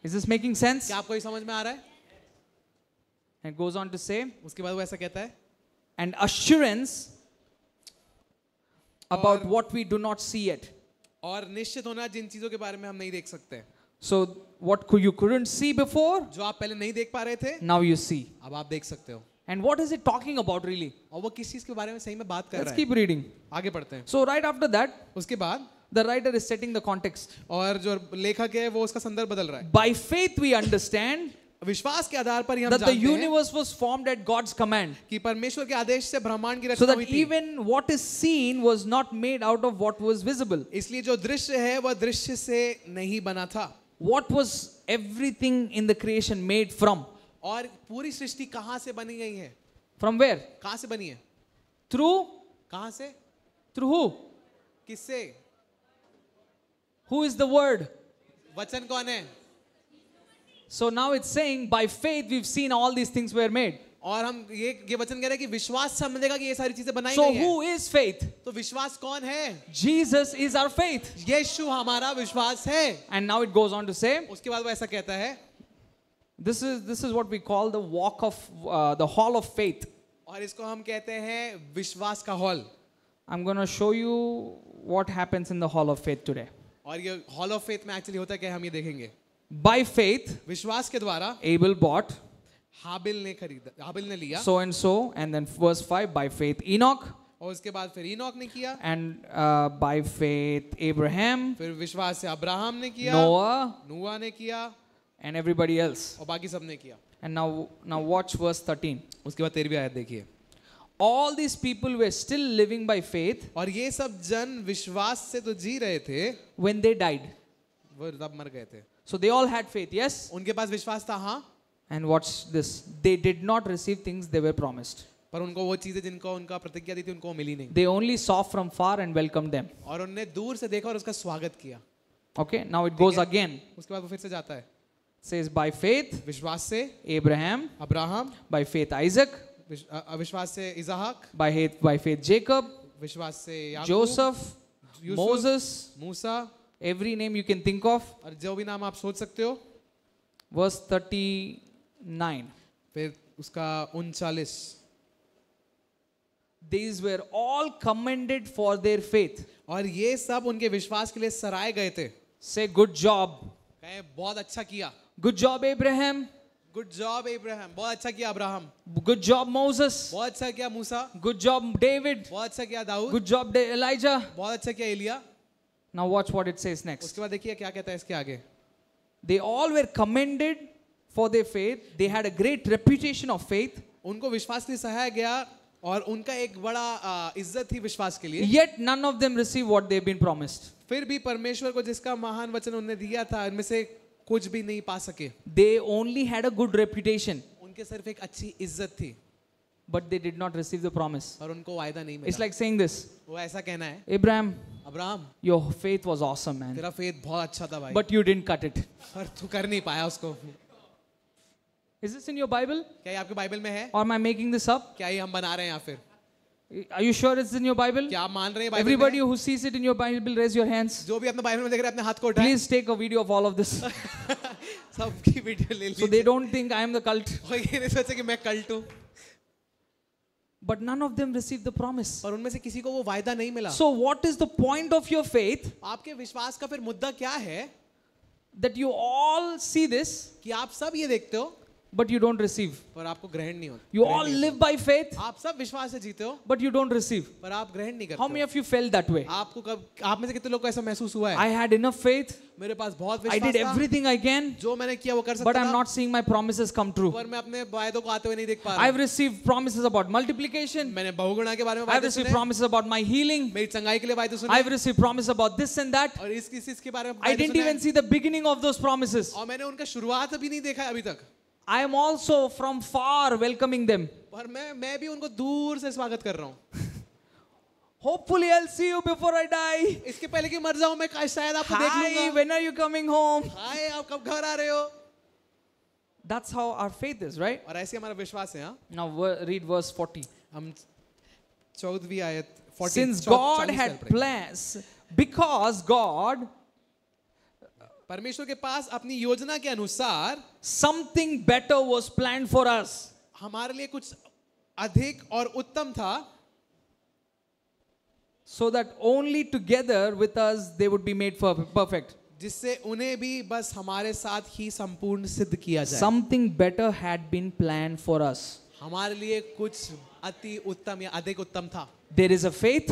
Is this making sense? क्या आपको ये समझ में आ रहा है? And it goes on to say, उसके बाद वो ऐसा कहता है and assurance about और- what we do not see yet. और निश्चित होना जिन चीजों के बारे में हम नहीं देख सकते, So what you couldn't see before, जो आप पहले नहीं देख पा रहे थे now you see. अब आप देख सकते हो. And what is it talking about really? और वो किस चीज के बारे में सही में बात कर Let's रहा keep है. reading. आगे पढ़ते हैं. So right after that, उसके बाद the writer is setting the context. और जो लेखक है वो उसका संदर्भ बदल रहा है. By faith we understand विश्वास के आधार पर ही हम that the जानते हैं universe was formed at God's command, कि परमेश्वर के आदेश से ब्रह्मांड की so रचना that हुई थी. even what is seen was not made out of what was visible. इसलिए जो दृश्य है वह दृश्य से नहीं बना था. What was everything in the creation made from? और पूरी सृष्टि कहाँ से बनी गई है? From where? कहाँ से बनी है? Through? कहाँ से? Through who? किससे? Who is the word? वचन कौन है? So now it's saying by faith we've seen all these things were made. और हम ये वचन कह रहे हैं कि विश्वास से हम देखा कि ये सारी चीजें बनाई So गई who हैं. is faith? तो विश्वास कौन है? Jesus is our faith. यीशु हमारा विश्वास है. And now it goes on to say, उसके बाद वो ऐसा कहता है this is what we call the walk of the hall of faith. और इसको हम कहते हैं विश्वास का hall. I'm going to show you what happens in the hall of faith today. और ये हॉल ऑफ फेथ में एक्चुअली होता है क्या हम ये देखेंगे. By faith, विश्वास के द्वारा Abel bought हाबिल ने लिया. so and so, and then verse 5, by faith Enoch, और उसके बाद फिर इनोक ने किया. and by faith Abraham, फिर विश्वास से अब्राहम ने किया. Noah, नूह ने किया and everybody else. और बाकी सब ने किया. And now watch verse 13. उसके बाद 13वीं आयत देखिए. All these people were still living by faith और ये सब जन विश्वास से तो जी रहे थे, when they died. वो तब मर गए थे. So they all had faith, yes? उनके पास विश्वास था, हाँ, And watch this. They did not receive things they were promised. पर उनको वो चीजें जिनको उनका प्रतिज्ञा दी थी उनको वो मिली नहीं. They only saw from far and welcomed them. और उनने दूर से देखा और उसका स्वागत किया. Okay, now it goes है. again. उसके बाद वो फिर से जाता है. It says by faith विश्वास से Abraham, Abraham, by faith Isaac, अविश्वास से इसाहक, by faith Jacob, विश्वास से याकूब, Joseph, Yusuf, Moses, Musa, every name you can think of. और जो भी नाम आप सोच सकते हो. Verse 39. फिर उसका 39. These were all commended for their faith. और ये सब उनके विश्वास के लिए सराहे गए थे. Say good job. कहे बहुत अच्छा किया. Good job Abraham. Good job Ibrahim, बहुत अच्छा किया अब्राहम. Good job Moses. बहुत अच्छा किया मूसा. Good job David. बहुत अच्छा किया दाऊद. Good job Elijah. बहुत अच्छा किया Elia. Now watch what it says next. उसके बाद देखिए क्या कहता है इसके आगे. They all were commended for their faith. They had a great reputation of faith. उनको विश्वास के लिए सहाया गया और उनका एक बड़ा इज्जत थी विश्वास के लिए. Yet none of them received what they've been promised. फिर भी परमेश्वर को जिसका महान वचन उन्हें दिया था इनमें से कुछ भी नहीं पा सके. They only had a good reputation, उनके सिर्फ एक अच्छी इज्जत थी but they did not receive the promise. और उनको वायदा नहीं It's मिला. like saying this, वो ऐसा कहना है, Abraham, Abraham your faith was awesome, man, तेरा फेथ बहुत अच्छा था भाई, but you didn't cut it. पर तू कर नहीं पाया उसको. Is this in your Bible? क्या ये आपके बाइबल में है? Or am I making this up? क्या ये हम बना रहे हैं या फिर Are you sure it's in your Bible? क्या आप मान रहे हैं बाइबल Everybody में? who sees it in your Bible, raise your hands. जो भी अपने बाइबल में देख रहे हैं अपने हाथ को उठाएं. Please take a video of all of this, सबकी वीडियो ले so लीजिए. they don't think I am the cult. और ये नहीं सोचे कि मैं कल्ट हूँ. But none of them received the promise. और उनमें से किसी को वो वायदा नहीं मिला. So what is the point of your faith? आपके विश्वास का फिर मुद्दा क्या है? that you all see this, कि आप सब ये देखते हो but you don't receive. पर आपको ग्रहण नहीं होता। You all live by faith, आप सब विश्वास से जीते हो but you don't receive. पर आप ग्रहण नहीं How many करते of you felt that way? हो। आपको कब आप में से कितने लोग को ऐसा महसूस हुआ है I had enough faith. मेरे पास बहुत I विश्वास did था everything I can, जो मैंने किया वो कर सकता but I'm था not seeing my promises come true. पर मैं अपने वायदों को आते हुए नहीं देख पा रहा I've हूँ। received promises about multiplication. मैंने बहुगुणा के बारे में I've बातें received सुने promises about my healing. मेरी चंगाई के लिए बातें सुने I've received promises about this and that. और इसके बारे में I बातें didn't सुने even see the beginning of those promises. और मैंने उनका शुरुआत अभी नहीं देखा है अभी तक I am also from far welcoming them. पर मैं भी उनको दूर से स्वागत कर रहा हूँ। Hopefully I'll see you before I die. इसके पहले कि मर जाऊं मैं शायद आपको देख Hi, लूंगा। when are you coming home? हाय आप कब घर आ रहे हो? That's how our faith is, right? और ऐसे हमारा विश्वास है। हाँ Now read verse 40. हम 14वीं आयत 40 Since 40 God से had पढ़ेंगे। plans, because God, परमेश्वर के पास अपनी योजना के अनुसार something better was planned for us. हमारे लिए कुछ अधिक और उत्तम था So that only together with us they would be made perfect. जिससे उन्हें भी बस हमारे साथ ही संपूर्ण सिद्ध किया जाए। Something better had been planned for us. हमारे लिए कुछ अति उत्तम या अधिक उत्तम था। There is a faith,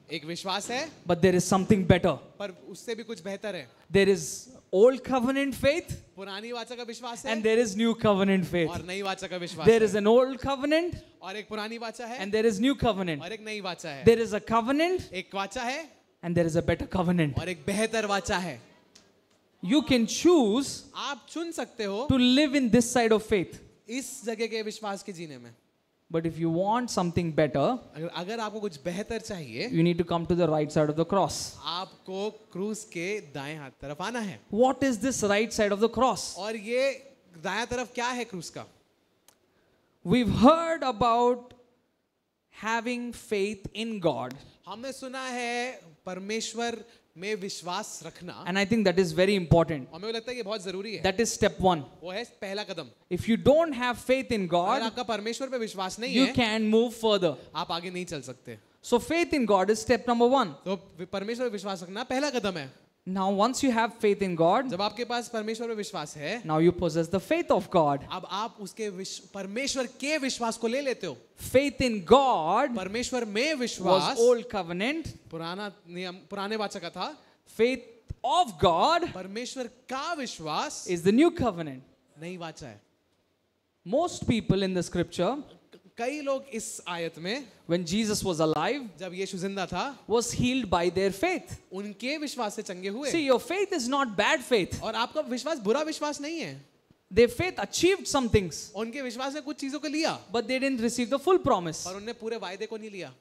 एक विश्वास है but there is something better. पर उससे भी कुछ बेहतर है। There is old covenant faith पुरानी वाचा का विश्वास है and there is new covenant faith. और नई वाचा का विश्वास There है। is an old covenant और एक पुरानी वाचा है and there is new covenant. और एक नई वाचा है। There is a covenant एक वाचा है and there is a better covenant. और एक बेहतर वाचा है। You can choose आप चुन सकते हो to live in this side of faith. इस जगह के विश्वास के जीने में। But if you want something better, अगर आपको कुछ बेहतर चाहिए you need to come to the right side of the cross. आपको क्रूस के दाएं हाथ तरफ आना है। What is this right side of the cross? और ये दायां तरफ क्या है क्रूस का? We've heard about having faith in God. हमने सुना है परमेश्वर में विश्वास रखना And I think that is very important. और मेरे को लगता है ये बहुत जरूरी है। That is step one. वो है पहला कदम। If you don't have faith in अगर God, आपका परमेश्वर पे विश्वास नहीं you है can move further. आप आगे नहीं चल सकते। So faith in God is step number one. तो परमेश्वर पे विश्वास रखना पहला कदम है। Now once you have faith in God, जब आपके पास परमेश्वर पे विश्वास है now you possess the faith of God. अब आप उसके परमेश्वर के विश्वास को ले लेते हो। Faith in God परमेश्वर में was विश्वास old covenant. पुराना नियम पुराने वाचा का था। Faith of God परमेश्वर का विश्वास is the new covenant. नई वाचा है। Most people in the scripture, कई लोग इस आयत में when Jesus was alive, जब यीशु जिंदा था was healed by their faith. उनके विश्वास से चंगे हुए। See, your faith is not bad faith. और आपका विश्वास बुरा विश्वास नहीं है। Their faith achieved some things, उनके विश्वास ने कुछ चीजों को लिया but they didn't receive the full promise. और उनने पूरे वायदे को नहीं लिया।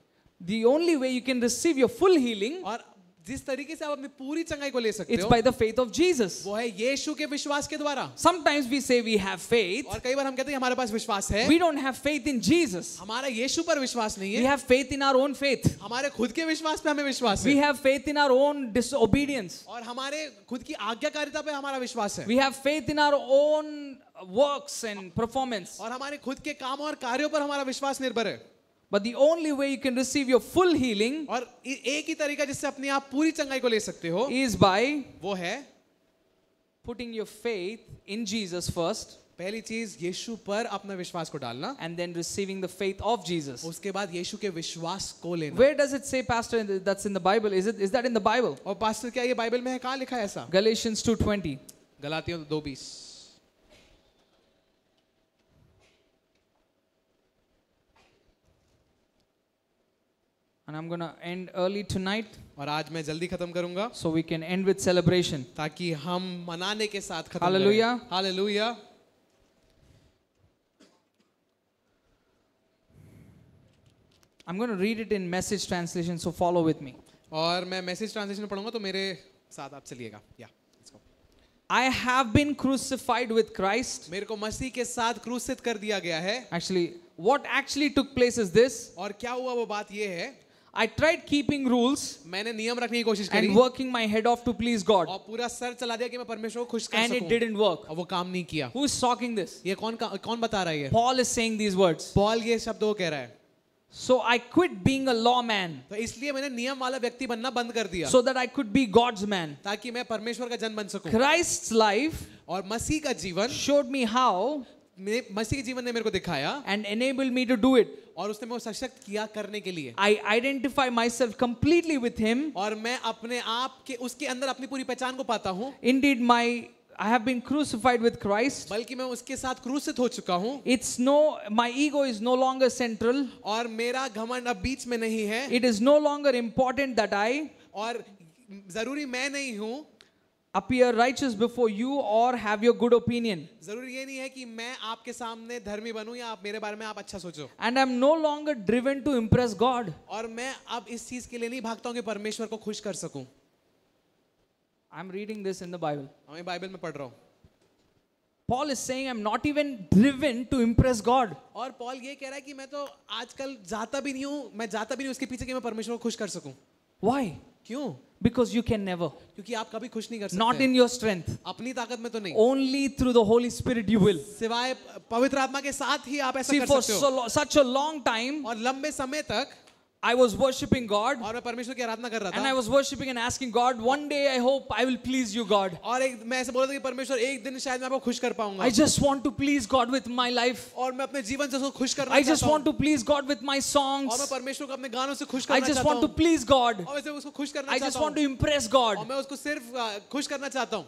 The only way you can receive your full healing, और जिस तरीके से आप अपनी पूरी चंगाई को ले सकते it's हो by the faith of Jesus. वो है यीशु के विश्वास के द्वारा। Sometimes we say we have faith. और कई बार हम कहते हैं हमारे पास विश्वास है, We don't have faith in Jesus. हमारा यीशु पर विश्वास नहीं We है, have faith in our own faith. हमारे खुद के विश्वास पे हमें विश्वास We है have faith in our own disobedience. और हमारे खुद की आज्ञाकारिता पे हमारा विश्वास है We have faith in our own works and performance. और हमारे खुद के काम और कार्यों पर हमारा विश्वास निर्भर है। But the only way you can receive your full healing और एक ही तरीका जिससे अपने आप पूरी चंगाई को ले सकते हो is by वो है putting your faith in Jesus first पहली चीज यीशु पर अपना विश्वास को डालना, and then receiving the faith of Jesus. उसके बाद यीशु के विश्वास को लेना। Where does it say, Pastor, that's in the Bible? Is that in the Bible? और पास्टर क्या ये बाइबल में है? कहाँ लिखा है ऐसा? Galatians 2:20. गलातियों 2:20। And I'm going to end early tonight और आज मैं जल्दी खत्म करूंगा so we can end with celebration. ताकि हम मनाने के साथ खत्म Hallelujah. करें। Hallelujah. I'm going to read it in message translation, so follow with me. और मैं मैसेज ट्रांसलेशन में पढ़ूंगा तो मेरे साथ आप चलिएगा। या let's go। I have been crucified with Christ. मेरे को मसीह के साथ क्रूसित कर दिया गया है। Actually, what actually took place is this. और क्या हुआ वो बात ये है, I tried keeping rules मैंने नियम रखने की कोशिश करी and working my head off to please God. और पूरा सर चला दिया कि मैं परमेश्वर को खुश कर And it सकूं, didn't work. और वो काम नहीं किया। Who is talking this? ये कौन बता रहा है ये? Paul is saying these words. Paul ये शब्द वो कह रहा है। So I quit being a lawman तो इसलिए मैंने नियम वाला व्यक्ति बनना बंद कर दिया so that I could be God's man. ताकि मैं परमेश्वर का जन बन सकूं। Christ's life और मसीह का जीवन, showed me how मसीह के जीवन ने मेरे को दिखाया and enabled me to do it. और उसने मुझे सशक्त किया करने के लिए। I identify myself completely with him. और मैं अपने आप के उसके अंदर अपनी पूरी पहचान को पाता हूँ। Indeed, I have been crucified with Christ. बल्कि मैं उसके साथ क्रूसित हो चुका हूँ। My ego is no longer central. और मेरा घमंड अब बीच में नहीं है। It is no longer important that I और जरूरी मैं नहीं हूँ। appear righteous before you or have your good opinion. जरूरी ये नहीं है कि मैं आपके सामने धर्मी बनूं या आप मेरे बारे में आप अच्छा सोचो। And I'm no longer driven to impress God. और मैं अब इस चीज के लिए नहीं भागता हूँ कि परमेश्वर को खुश कर सकूं। I'm reading this in the Bible. मैं बाइबल में पढ़ रहा हूँ। Paul is saying I'm not even driven to impress God. और पॉल ये कह रहा है कि मैं तो आजकल जाता भी नहीं हूँ, मैं जाता भी नहीं उसके पीछे कि मैं परमेश्वर को खुश कर सकूं। Why? क्यों? Because you can never. क्योंकि आप कभी खुश नहीं कर सकते। Not in your strength. अपनी ताकत में तो नहीं। Only through the Holy Spirit you will. सिवाय पवित्र आत्मा के साथ ही आप ऐसा See, कर for सकते हो। such a long time, और लंबे समय तक I was worshipping God. और मैं परमेश्वर की आराधना कर रहा And I था। was worshipping and asking God, one day I hope I will please you, God. और मैं ऐसे बोल रहा था कि परमेश्वर एक दिन शायद मैं आपको खुश कर पाऊंगा। I just want to please God with my life. और मैं अपने जीवन से उसको खुश करना I just चाहता want हूँ। to please God with my और मैं songs. परमेश्वर को अपने गानों से खुश I करना just चाहता want to हूँ। please God. और वैसे उसको खुश करना I just चाहता want to हूँ। impress और God. मैं उसको सिर्फ खुश करना चाहता हूँ।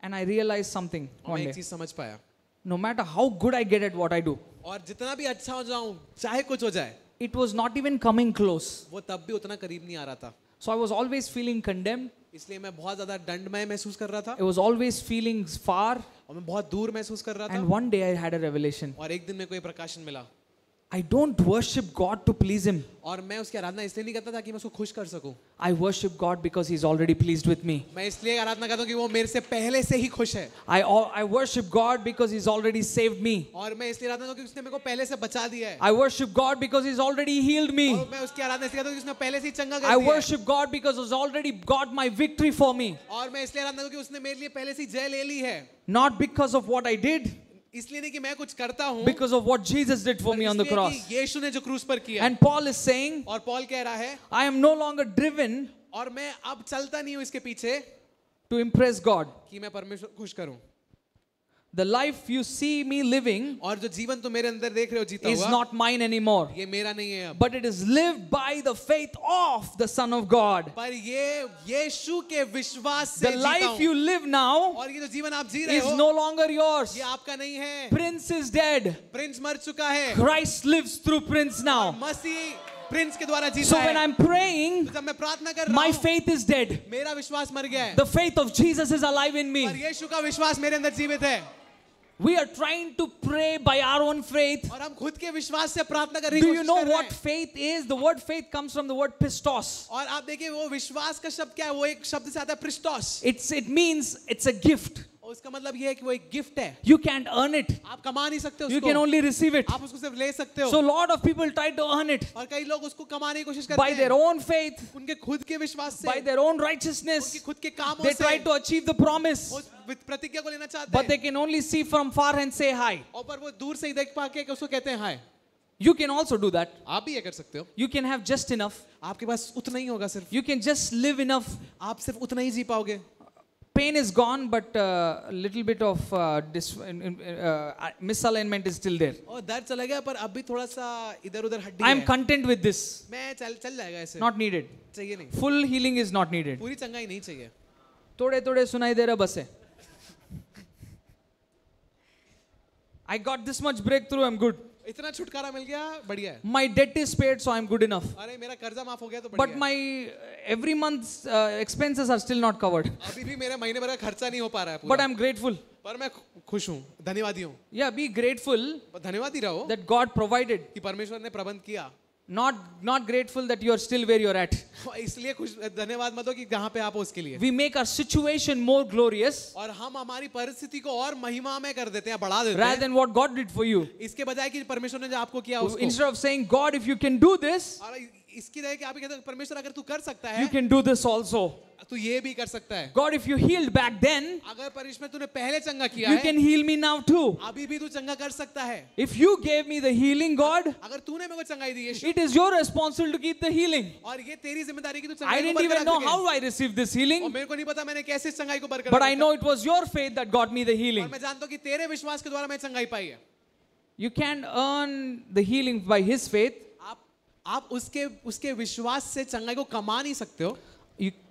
And I realized something और one मैं day. एक चीज समझ पाया। No matter how good I get at what I do, और जितना भी अच्छा हो जाऊं, चाहे कुछ हो जाए, it was not even coming close. वो तब भी उतना करीब नहीं आ रहा था। So I was always feeling condemned. इसलिए मैं बहुत ज्यादा दंडमय महसूस कर रहा था I was always feeling far. और मैं बहुत दूर महसूस कर रहा था। And one day I had a revelation. और एक दिन मेरे को ये प्रकाशन मिला। I don't worship God to please Him. और मैं उसकी आराधना इसलिए नहीं करता था कि मैं उसको खुश कर सकूं। I worship God because He's already pleased with me. मैं इसलिए आराधना करता हूं कि वो मेरे से पहले से ही खुश है। I worship God because He's already saved me. और मैं इसलिए आराधना करता हूं कि उसने मेरे को पहले से बचा दिया है। I worship God because He's already healed me. और मैं उसकी आराधना इसलिए करता हूं कि उसने पहले से ही चंगा कर I दिया है। worship God because He's already got my victory for me. और मैं इसलिए आराधना करता हूं कि उसने मेरे लिए पहले से ही जय ले ली है। Not because of what I did, इसलिए नहीं कि मैं कुछ करता हूं, because of what Jesus did for me on the इसलिए cross. कि यीशु ने जो क्रूस पर किया। And Paul is saying, और पॉल कह रहा है, I am no longer driven और मैं अब चलता नहीं हूं इसके पीछे to impress God. कि मैं परमेश्वर को खुश करूं। The life you see me living और जो जीवन तो मेरे अंदर देख रहे हो जीता is हुआ, not mine anymore, ये मेरा नहीं है अब। but it is lived by the faith of the Son of God. पर ये यीशु के विश्वास से The जीता life हूं। you live now और ये जो जीवन आप जी रहे is हो, no longer yours. ये आपका नहीं है। Prince is dead. प्रिंस मर चुका है। Christ lives through Prince now. मसीह प्रिंस के द्वारा जीता So है। when I'm praying, तो जब मैं प्रार्थना कर रहा my हूं, faith is dead. मेरा विश्वास मर गया है। The faith of Jesus is alive in पर me. यीशु का विश्वास मेरे अंदर जीवित है। We are trying to pray by our own faith. और हम खुद के विश्वास से प्रार्थना करने की Do you कोशिश know कर रहे what हैं। faith is? The word faith comes from the word pistos. और आप देखिए वो विश्वास का शब्द क्या है, वो एक शब्द से आता है प्रिस्टोस। It means it's a gift. और उसका मतलब ये है कि वो एक गिफ्ट है। You can't earn it. आप कमा नहीं सकते उसको। You can only receive it. आप उसको सिर्फ ले सकते हो। So a lot of people try to earn it और कई लोग उसको कमाने की कोशिश करते by हैं। their own faith, उनके खुद के विश्वास से, by their own उनकी righteousness. खुद के कामों They से try to achieve the promise, उस प्रतिज्ञा को लेना चाहते but हैं। they can only see from far and say hi. और पर वो दूर से ही देख पाके कि उसको कहते हैं हाय। You can also do that. आप भी ये कर सकते हो। You can have just enough. आपके पास उतना ही होगा सिर्फ। You can just live enough. आप सिर्फ उतना ही जी पाओगे। Pain is gone, but a little bit of misalignment is still there. और दर्द चला गया पर अब भी थोड़ा सा इधर-उधर हड्डी I am है। content with this. मैं चल जाएगा ऐसे। Not needed. चाहिए नहीं। Full healing is not needed. पूरी चंगाई नहीं चाहिए। थोड़े थोड़े सुनाई दे रहा बस है. I got this much breakthrough, I'm good. इतना छुटकारा मिल गया, बढ़िया है। My debt is paid, so I'm good enough. अरे मेरा कर्जा माफ हो गया तो बढ़िया But है। my every month's expenses are still not covered. अभी भी मेरे महीने भर का खर्चा नहीं हो पा रहा है But पूरा। I'm grateful. पर मैं खुश हूँ, धन्यवादी हूँ। Yeah, be grateful धन्यवादी रहो that God provided. कि परमेश्वर ने प्रबंध किया। Not grateful that you are still where you're at. इसलिए खुश धन्यवाद मत हो कि जहाँ पे आप हो उसके लिए। We make our situation more glorious और हम हमारी परिस्थिति को और महिमामय कर देते हैं, बढ़ा देते rather हैं। than what God did for you. इसके बजाय कि परमेश्वर ने जो आपको किया उसको। Instead of saying, God, if you can do this, और इसकी रहे कि आप ये कहते हैं परमेश्वर अगर तू कर सकता you है can do this also. तू ये भी कर सकता है. God, if you healed back then, अगर परमेश्वर तूने पहले चंगा किया you है can heal me now too. अभी भी तू चंगा कर सकता है. If you gave me the healing, God, अगर तूने मेरे को चंगाई दी यीशु it is your responsibility to keep the healing. और ये तेरी जिम्मेदारी की तू I चंगाई को didn't even बरकरार know रखे. how I received this और healing, मेरे को नहीं पता मैंने कैसे इस चंगाई को बरकरार but I रखा. know it was your faith that got me the और healing. मैं जानता हूँ कि तेरे विश्वास के द्वारा मैं चंगाई पाई है. You can't earn the healing by His faith. आप उसके विश्वास से चंगाई को कमा नहीं सकते हो.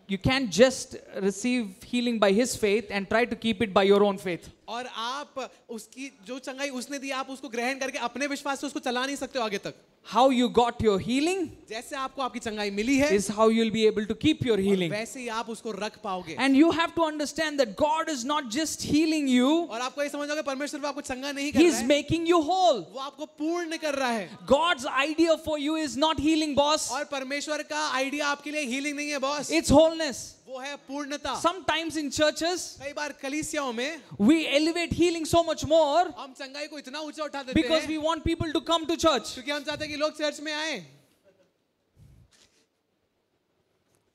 You can't just receive healing by His faith and try to keep it by your own faith. और आप उसकी जो चंगाई उसने दी आप उसको ग्रहण करके अपने विश्वास से उसको चला नहीं सकते हो आगे तक. How you got your healing जैसे आपको आपकी चंगाई मिली है is how you'll be able to keep your healing. वैसे ही आप उसको रख पाओगे. And you have to understand that God is not just healing you, और आपको ये समझ होगा परमेश्वर आपको चंगा नहीं कर He's रहा है, making you whole. वो आपको पूर्ण कर रहा है. God's idea for you is not healing, boss. और परमेश्वर का आइडिया आपके लिए हीलिंग नहीं है बॉस, It's wholeness. वो है पूर्णता. Sometimes in churches, कई बार कलीसियाओं में we elevate healing so much more हम चंगाई को इतना ऊंचा उठा देते because हैं we want people to come to church. क्योंकि हम चाहते हैं कि लोग चर्च में आए.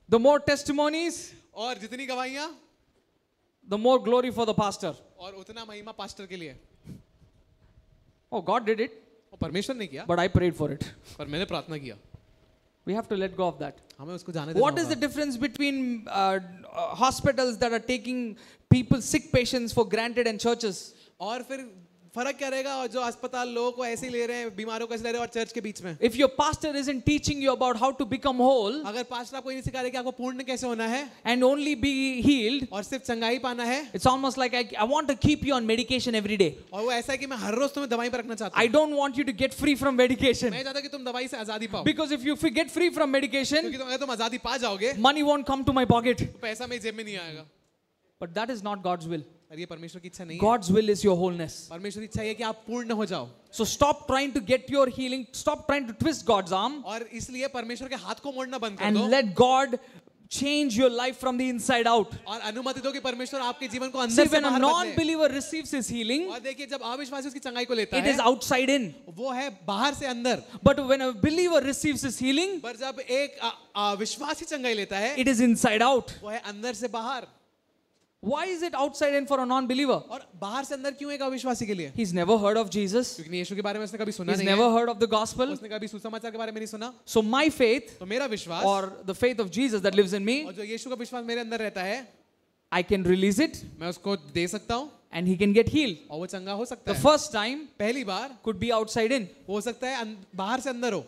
The more testimonies, और जितनी गवाहियां the more glory for the pastor. और उतना महिमा पास्टर के लिए. Oh, God did it, और परमेश्वर ने किया but I prayed for it. पर मैंने प्रार्थना किया. We have to let go of that. हमें उसको जाने देना What is the होगा. difference between hospitals that are taking people, sick patients for granted, and churches? और फिर फर्क क्या रहेगा और जो अस्पताल लोगों को ऐसे ही ले रहे हैं, बीमारों को ऐसे ले रहे हैं और चर्च के बीच में. If your pastor isn't teaching you about how to become whole अगर पास्टर आपको ये नहीं सिखा रहे कि आपको पूर्ण कैसे होना है and only be healed, और सिर्फ चंगाई पाना है, it's almost like I want to keep you on medication every day. और वो ऐसा है कि मैं हर रोज तुम्हें दवाई पर रखना चाहता I हूँ. don't want you to get free from medication. मैं चाहता कि तुम दवाई से आजादी पाओ. Because if you get free from medication, क्योंकि अगर तुम आजादी पा जाओगे money won't come to my pocket. तो पैसा मेरी जेब में नहीं आएगा. But that is not God's will. और ये परमेश्वर की इच्छा नहीं है. God's will is your wholeness. परमेश्वर की इच्छा है कि आप पूर्ण हो जाओ. So stop trying to get your healing, stop trying to twist God's arm, और इसलिए परमेश्वर के हाथ को मोड़ना बंद कर and दो let God change your life from the inside out. और अनुमति दो कि परमेश्वर आपके जीवन को See, अंदर से when a बाहर बदले. non-believer receives his healing, और देखिए जब अविश्वासी उसकी चंगाई को लेता it है is outside in. वो है बाहर से अंदर. But when a believer receives his healing, पर जब एक विश्वासी चंगाई लेता है it is inside out. वो है अंदर से बाहर. Why is it outside in for a non-believer? और बाहर से अंदर क्यों एक अविश्वासी के लिए? He's never heard of Jesus. क्योंकि यीशु के बारे में उसने कभी सुना He's नहीं never है. heard of the gospel. उसने कभी सुसमाचार के बारे में नहीं सुना. So my faith, तो मेरा विश्वास or the faith of Jesus that lives in me, और जो यीशु का विश्वास मेरे अंदर रहता है I can release it मैं उसको दे सकता हूँ and he can get healed. और वो चंगा हो सकता The है. first time पहली बार could be outside in, हो सकता है बाहर से अंदर हो,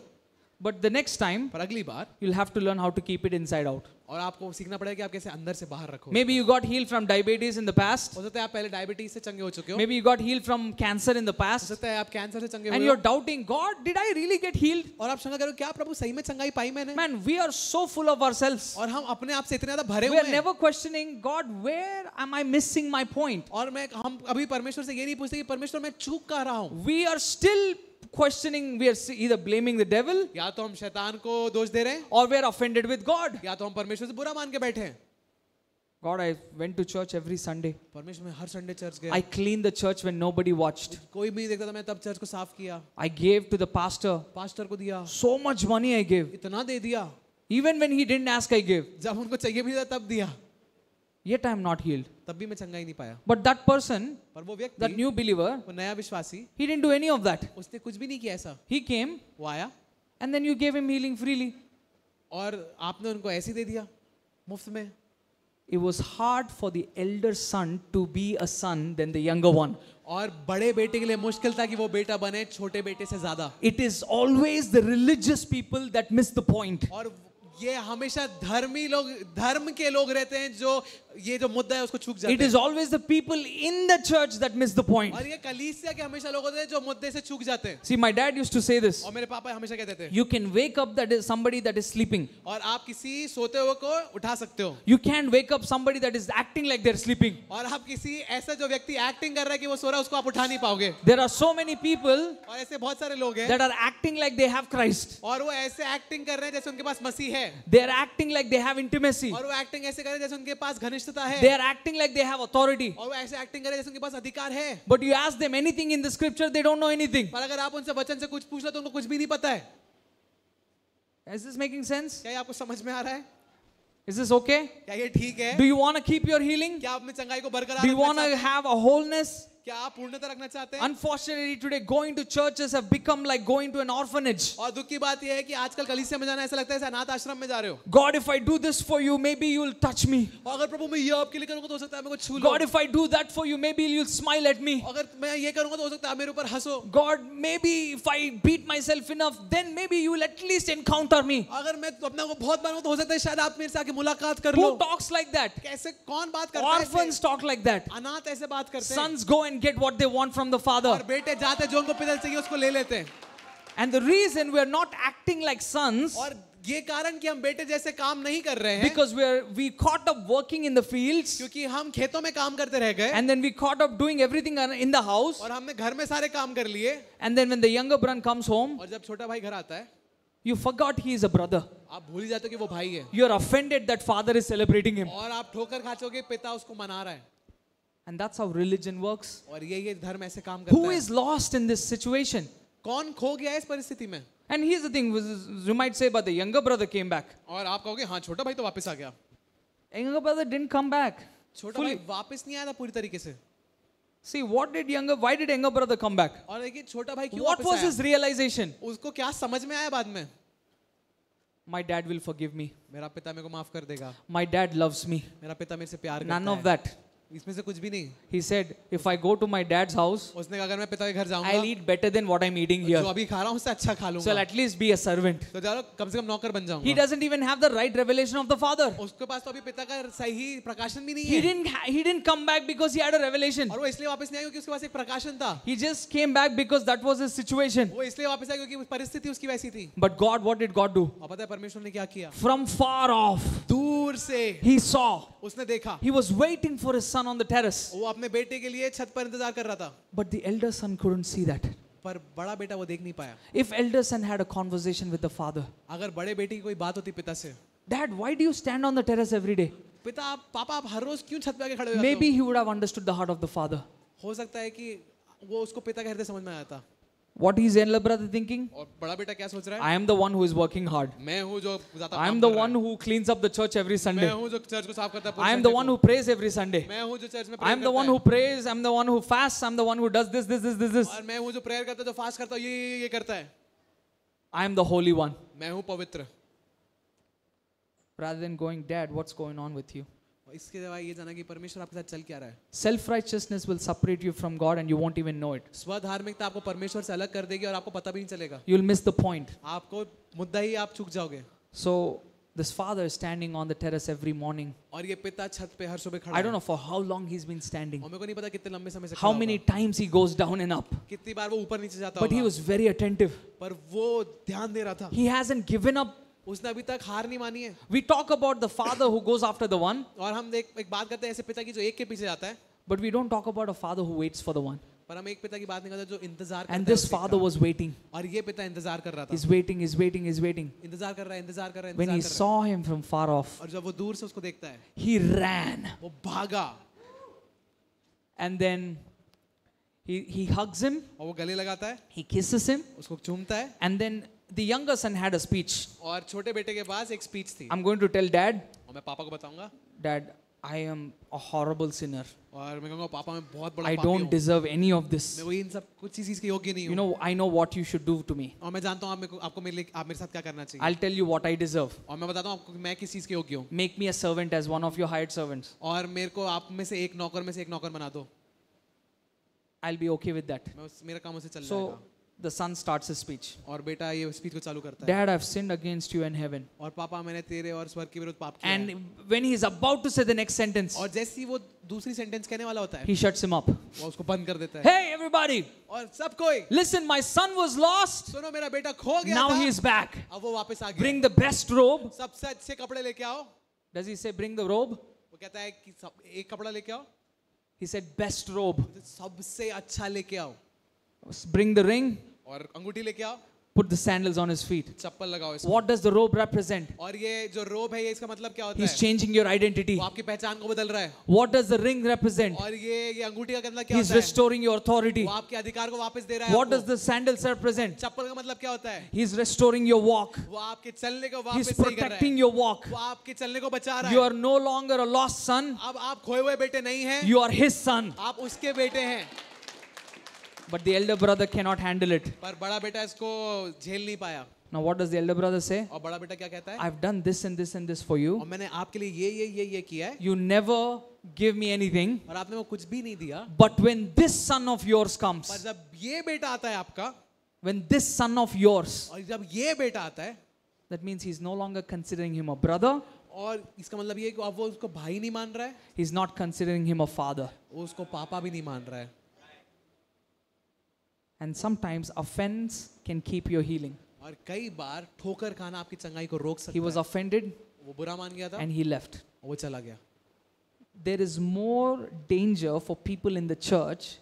but the next time पर अगली बार you'll have to learn how to keep it inside out. और आपको सीखना पड़ेगा कि आप कैसे अंदर से बाहर रखो. Maybe you got healed from diabetes in the past. हो सकता है आप पहले डायबिटीज से चंगे हो चुके हो. Maybe you got healed from cancer in the हो past. सकता है आप कैंसर से चंगे And हुए you're हो doubting, God, did I really get healed? और आप शंका करो क्या प्रभु सही में चंगाई पाई मैंने. Man, we are so full of ourselves. और हम अपने आप से इतने ज्यादा भरे We हुए are हैं never questioning, God, where am I missing my point? और हम अभी परमेश्वर से ये नहीं पूछते कि परमेश्वर मैं चूक कहाँ रहा हूँ. We are still questioning, we are either blaming the devil या तो हम शैतान को दोष दे रहे हैं or we are offended with God. या तो हम परमेश्वर से बुरा मान के बैठे हैं. God, I went to church every Sunday. परमेश्वर मैं हर संडे चर्च गया. I cleaned the church when nobody watched. कोई भी नहीं देखता था मैं तब चर्च को साफ किया. I gave to the pastor. Pastor को दिया. So much money I gave. इतना दे दिया. Even when he didn't ask, I gave. जब उनको चाहिए भी था तब दिया. Yet I am not healed. तब भी मैं चंगा ही नहीं पाया. But that person, पर वो व्यक्ति that new believer, वो नया विश्वासी he didn't do any of that. उसने कुछ भी नहीं किया ऐसा. He came वो आया and then you gave him healing freely. और आपने उनको ऐसे ही दे दिया मुफ्त में. It was hard for the elder son to be a son than the younger one. और बड़े बेटे के लिए मुश्किल था कि वो बेटा बने छोटे बेटे से ज्यादा. It is always the religious people that miss the point. और ये हमेशा धर्मी लोग धर्म के लोग रहते हैं जो ये जो मुद्दा है उसको छूट जाते It is always the people in the church that miss the point. और ये कलीसिया के हमेशा लोग होते हैं जो मुद्दे से चूक जाते हैं. See, my dad used to say this. और मेरे पापा हमेशा कहते थे You can wake up that is somebody that is sleeping. और आप किसी सोते हुए को उठा सकते हो. You can't wake up somebody that is acting like they're sleeping. और आप किसी ऐसा जो व्यक्ति एक्टिंग कर रहा है कि वो सो रहा है उसको आप उठा नहीं पाओगे. There are so many people और ऐसे बहुत सारे लोग हैं that are acting like they have Christ. और वो ऐसे एक्टिंग कर रहे हैं जैसे उनके पास मसीह है. They are acting like they have intimacy. और वो एक्टिंग ऐसे कर रहे हैं जैसे उनके पास घनिष्ठता है. They are acting like they have authority. और वो ऐसे एक्टिंग कर रहे हैं जैसे उनके पास अधिकार है. But you ask them anything in the scripture, they don't know anything. पर अगर आप उनसे वचन से कुछ पूछ लो तो उनको कुछ भी नहीं पता है. Is this making sense? क्या ये आपको समझ में आ रहा है? Is this okay? क्या ये ठीक है? Do you want to keep your healing? क्या आप अपनी चंगाई को बरकरार Do you रखना want चाहते to हैं? have a wholeness? क्या आप पूर्णता रखना चाहते हैं? Unfortunately, today going to churches have become like going to an orphanage. और दुख की बात यह है कि आजकल कलीसिया में जाना ऐसा लगता है जैसे अनाथ आश्रम में जा रहे हो। God, if I do this for you, maybe you'll touch me. और अगर प्रभु मैं ये आपके लिए करूंगा तो हो सकता है मेरे को छू लो। God, if I do that for you, maybe you'll smile at me. अगर मैं ये करूंगा तो हो सकता है आप मेरे ऊपर हंसो। God, maybe if I beat myself enough, then maybe you will at least encounter me. अगर मैं अपने को बहुत मारूंगा तो हो सकता है शायद आप मेरे से आके मुलाकात कर लो। Who talks like that? कैसे कौन बात करता है Orphans ऐसे? talk like that. अनाथ ऐसे बात करते हैं। Sons go and get what they want from the और father. बेटे जाते हैं जो उनको पिता चाहिए उसको ले लेते हैं। And the reason we are not acting like sons, और ये कारण कि हम बेटे जैसे काम नहीं कर रहे हैं because we caught up working in the fields, क्योंकि हम खेतों में काम करते रह गए and then we caught up doing everything in the house, और हमने घर में सारे काम कर लिए। and then when the younger brother comes home, और जब छोटा भाई घर आता है you forgot he is a brother. आप भूल ही जाते हो कि वो भाई है You are offended that father is celebrating him. और आप ठोकर खाचोगे पिता उसको मना रहा है। And that's how religion works. और ये धर्म ऐसे काम Who करता है। is lost in this situation? कौन खो गया है इस परिस्थिति में? And here's the thing, you might say, but the younger brother came back. और आप कहोगे हाँ छोटा भाई तो वापस आ गया। Younger brother didn't come back. छोटा भाई वापस नहीं आया था पूरी तरीके से। See, why did younger brother come back? और देखिए छोटा भाई क्यों What वापस was आया? his realization? उसको क्या समझ में आया बाद में? My dad will forgive me. मेरा पिता मेरे को माफ कर देगा। My dad loves me. मेरा पिता मेरे से प्यार करता None है। of that. इसमें से कुछ भी नहीं। He said, if I go to my dad's house, उसने कहा अगर मैं पिता के घर जाऊंगा I'll eat better than what I'm eating जो here. अभी खा रहा हूँ उससे अच्छा खा So I'll लूंगा। at least be a servant. तो चलो कम से कम नौकर बन He जाऊंगा। doesn't even have the right revelation of the father. उसके पास तो अभी पिता का सही प्रकाशन भी नहीं He है। he didn't come back because he had a revelation. और वो इसलिए वापस नहीं आया क्योंकि उसके पास एक प्रकाशन था। He just came back because that was his situation. वो इसलिए वापस आया क्योंकि परिस्थिति उसकी वैसी थी। But God, what did God do? और पता है परमेश्वर ने क्या किया? From far off, दूर से he saw. उसने देखा। He was waiting for his son on the terrace. वो अपने बेटे के लिए छत पर इंतजार कर रहा था। But the elder son couldn't see that. पर बड़ा बेटा वो देख नहीं पाया। If elder son had a conversation with the father, अगर बड़े बेटे की कोई बात होती पिता से, Dad, why do you stand on the terrace every day? पिता पापा आप हर रोज क्यों छत पे आके खड़े हो जाते Maybe he would have understood the heart of the father. हो सकता है कि वो उसको पिता का हृदय समझ में आया था। What is elder brother thinking? और बड़ा बेटा क्या सोच रहा है? I am the one who is working hard. मैं हूँ जो ज्यादा I am काम the कर रहा one who cleans up the church every है। Sunday. मैं हूँ जो चर्च को साफ करता है पूरे I am the Sunday one को। who prays every Sunday. मैं हूँ जो चर्च में I am the prayer one करता who prays. I'm the one who fasts. I'm the one who does this. है। और मैं हूँ जो प्रेयर करता है जो फास्ट करता है ये करता है। I am the holy one. मैं हूँ पवित्र। Rather than going, Dad, what's going on with you? और इसके सिवा ये जाना कि परमेश्वर आपके साथ चल क्या रहा है। Self-righteousness will separate you from God and you won't even know it. स्वधार्मिकता आपको परमेश्वर से अलग कर देगी और आपको पता भी नहीं चलेगा। You'll miss the point. आपको मुद्दा ही आप चूक जाओगे। So this father is standing on the terrace every morning. और ये पिता छत पे हर सुबह खड़ा I है। don't know for how long he's been standing. और मेरे को नहीं पता कितने लंबे समय से How खड़ा many होगा। times he goes down and up. कितनी बार वो ऊपर नीचे जाता But he होगा। was very attentive. पर वो ध्यान दे रहा था। He hasn't given up. उसने अभी तक हार नहीं मानी है। We talk about the father who goes after the one, और हम एक बात करते हैं ऐसे पिता की जो एक के पीछे जाता है। but we don't talk about a father who waits for the one. पर हम एक पिता की बात नहीं करते जो इंतजार करता है And this उसी father का। was waiting. और ये पिता इंतजार कर रहा था। He's waiting, he's waiting, he's waiting. इंतजार कर रहा है, इंतजार कर रहा है, When he इंतजार कर रहा saw him from far off, है। और जब वो दूर से उसको देखता है, he ran. वो भागा And then he hugs him, और वो गले लगाता है, he kisses him, उसको चूमता है। and then the younger son had a speech. और छोटे बेटे के पास एक स्पीच थी। I'm going to tell Dad, और मैं पापा को बताऊंगा। Dad, I am a horrible sinner. और मैं कहूँगा पापा मैं बहुत बड़ा I पापी don't हूँ। deserve any of this. मैं वही इन सब कुछ चीज के योग्य नहीं You हूँ। know, I know what you should do to me. और मैं जानता हूँ आपको आप मेरे साथ क्या करना चाहिए। I'll tell you what I deserve. और मैं बताता हूँ आपको कि मैं किस चीज के योग्य हूँ। Make me a servant as one of your hired servants. और मेरे को आप में से एक नौकर बना दो। I'll be okay with that. मेरा काम उसे चल So जाएगा। the son starts his speech. और बेटा ये स्पीच को चालू करता है। Dad, I've sinned against you in heaven. और पापा मैंने तेरे और स्वर्ग के विरुद्ध पाप किया है। And when he is about to say the next sentence, और जैसे ही वो दूसरी सेंटेंस कहने वाला होता है, he shuts him up. वो उसको बंद कर देता है। Hey, everybody, और सब कोई listen, my son was lost. सुनो मेरा बेटा खो गया Now था। he is back. अब वो वापस आ गया। Bring the best robe. सबसे अच्छे कपड़े लेके आओ। Does he say bring the robe? वो कहता है कि एक कपड़ा लेके आओ। He said best robe. सबसे अच्छा लेके आओ। Bring the ring. और अंगूठी लेके आओ। put the sandals on his feet. चप्पल लगाओ इसको. What does the robe represent? और ये जो रोब है ये इसका मतलब क्या होता He's है? changing your identity. वो आपकी पहचान को बदल रहा है. What does the ring represent? और ये अंगूठी का मतलब क्या He's होता है? restoring your authority. वो आपके अधिकार को वापस दे रहा है. What आपको. does the sandals represent? चप्पल का मतलब क्या होता है? He's restoring your walk. वो आपके चलने को He's वापस सही कर रहा protecting है. your walk. वो आपके चलने को बचा रहा You है. are no longer a lost son. अब आप खोए हुए बेटे नहीं हैं. You are his son. आप उसके बेटे हैं. But the elder brother cannot handle it. पर बड़ा बेटा इसको झेल नहीं पाया. Now what does the elder brother say? और बड़ा बेटा क्या कहता है? I've done this and this and this for you. और मैंने आपके लिए ये किया है. You never give me anything. और आपने वो कुछ भी नहीं दिया. But when this son of yours पर comes, जब ये बेटा आता है आपका, when this son of yours, और जब ये बेटा आता है, that means he's no longer considering him a brother. और इसका मतलब ये कि अब वो उसको भाई नहीं मान रहा है, He's not considering him a father. वो उसको पापा भी नहीं मान रहा है. And sometimes offense can keep your healing. और कई बार ठोकर खाना आपकी चंगाई को रोक He सकता was है. offended वो बुरा मान गया था, and he left. वो चला गया. There is more danger for people in the church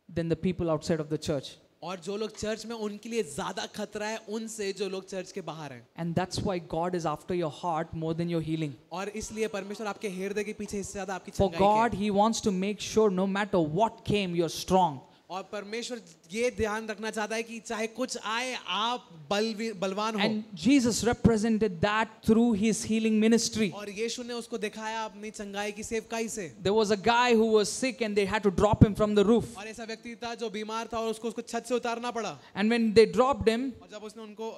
than the people outside of the church. और जो लोग चर्च में उनके लिए ज्यादा खतरा है उनसे जो लोग चर्च के बाहर हैं. And that's why God is after your heart more than your healing. और इसलिए परमेश्वर आपके हृदय के पीछे इससे ज्यादा आपकी For चंगाई God, के. He wants to make sure no matter what came, you're strong. और परमेश्वर ये ध्यान रखना चाहता है कि चाहे कुछ आए आप बलवान हो. And Jesus represented that through His healing ministry. और यीशु ने उसको दिखाया अपनी चंगाई की सेवकाई से. There was a guy who was sick and they had to drop him from the roof. और ऐसा व्यक्ति था जो बीमार था और उसको छत से उतारना पड़ा. And when they dropped him, और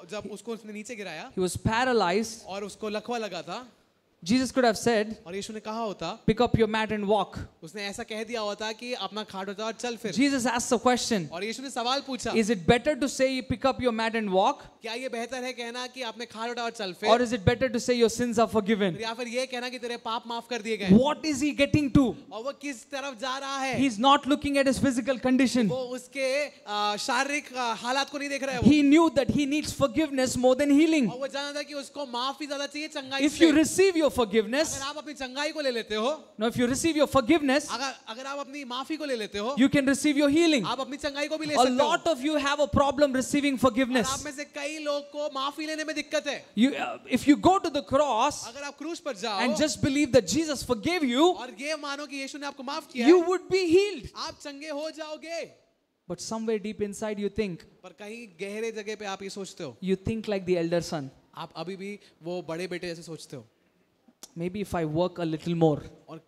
जब उसको उसने नीचे गिराया he was paralyzed. और उसको लकवा लगा था, Jesus could have said, और यीशु ने कहा होता, pick up your mat and walk. उसने ऐसा कह दिया होता कि अपना खाट उठा और चल फिर. Jesus asked a question. और यीशु ने सवाल पूछा, Is it better to say you pick up your mat and walk? क्या ये बेहतर है कहना कि आपने खाट उठा और चल Or फिर, is it better to say your sins are forgiven? या फिर ये कहना कि तेरे पाप माफ कर दिए गए? What is he getting to? और वो किस तरफ जा रहा है? He's not looking at his physical condition. वो उसके शारीरिक हालात को नहीं देख रहा है. He knew that he needs forgiveness more than healing. और वो जानता था कि उसको माफी ज्यादा चाहिए चंगाई If से. you receive your forgiveness, अगर आप अपनी चंगाई को ले लेते हो, now if you receive your forgiveness, अगर आप अपनी माफी को ले लेते हो, you can receive your healing. आप अपनी चंगाई को भी ले A सकते हो. lot of you have a problem receiving और आप forgiveness. में से कई लोग को माफी लेने में दिक्कत है. If you go to the cross अगर आप क्रूस पर जाओ and just believe that Jesus forgave you, और ये मानो कि यीशु ने आपको माफ किया you है, would be healed. आप चंगे हो जाओगे. But somewhere deep inside you think कहीं गहरे जगह पे आप ये सोचते हो, you think like the elder son. आप अभी भी वो बड़े बेटे जैसे सोचते हो. Maybe if I work a little more, और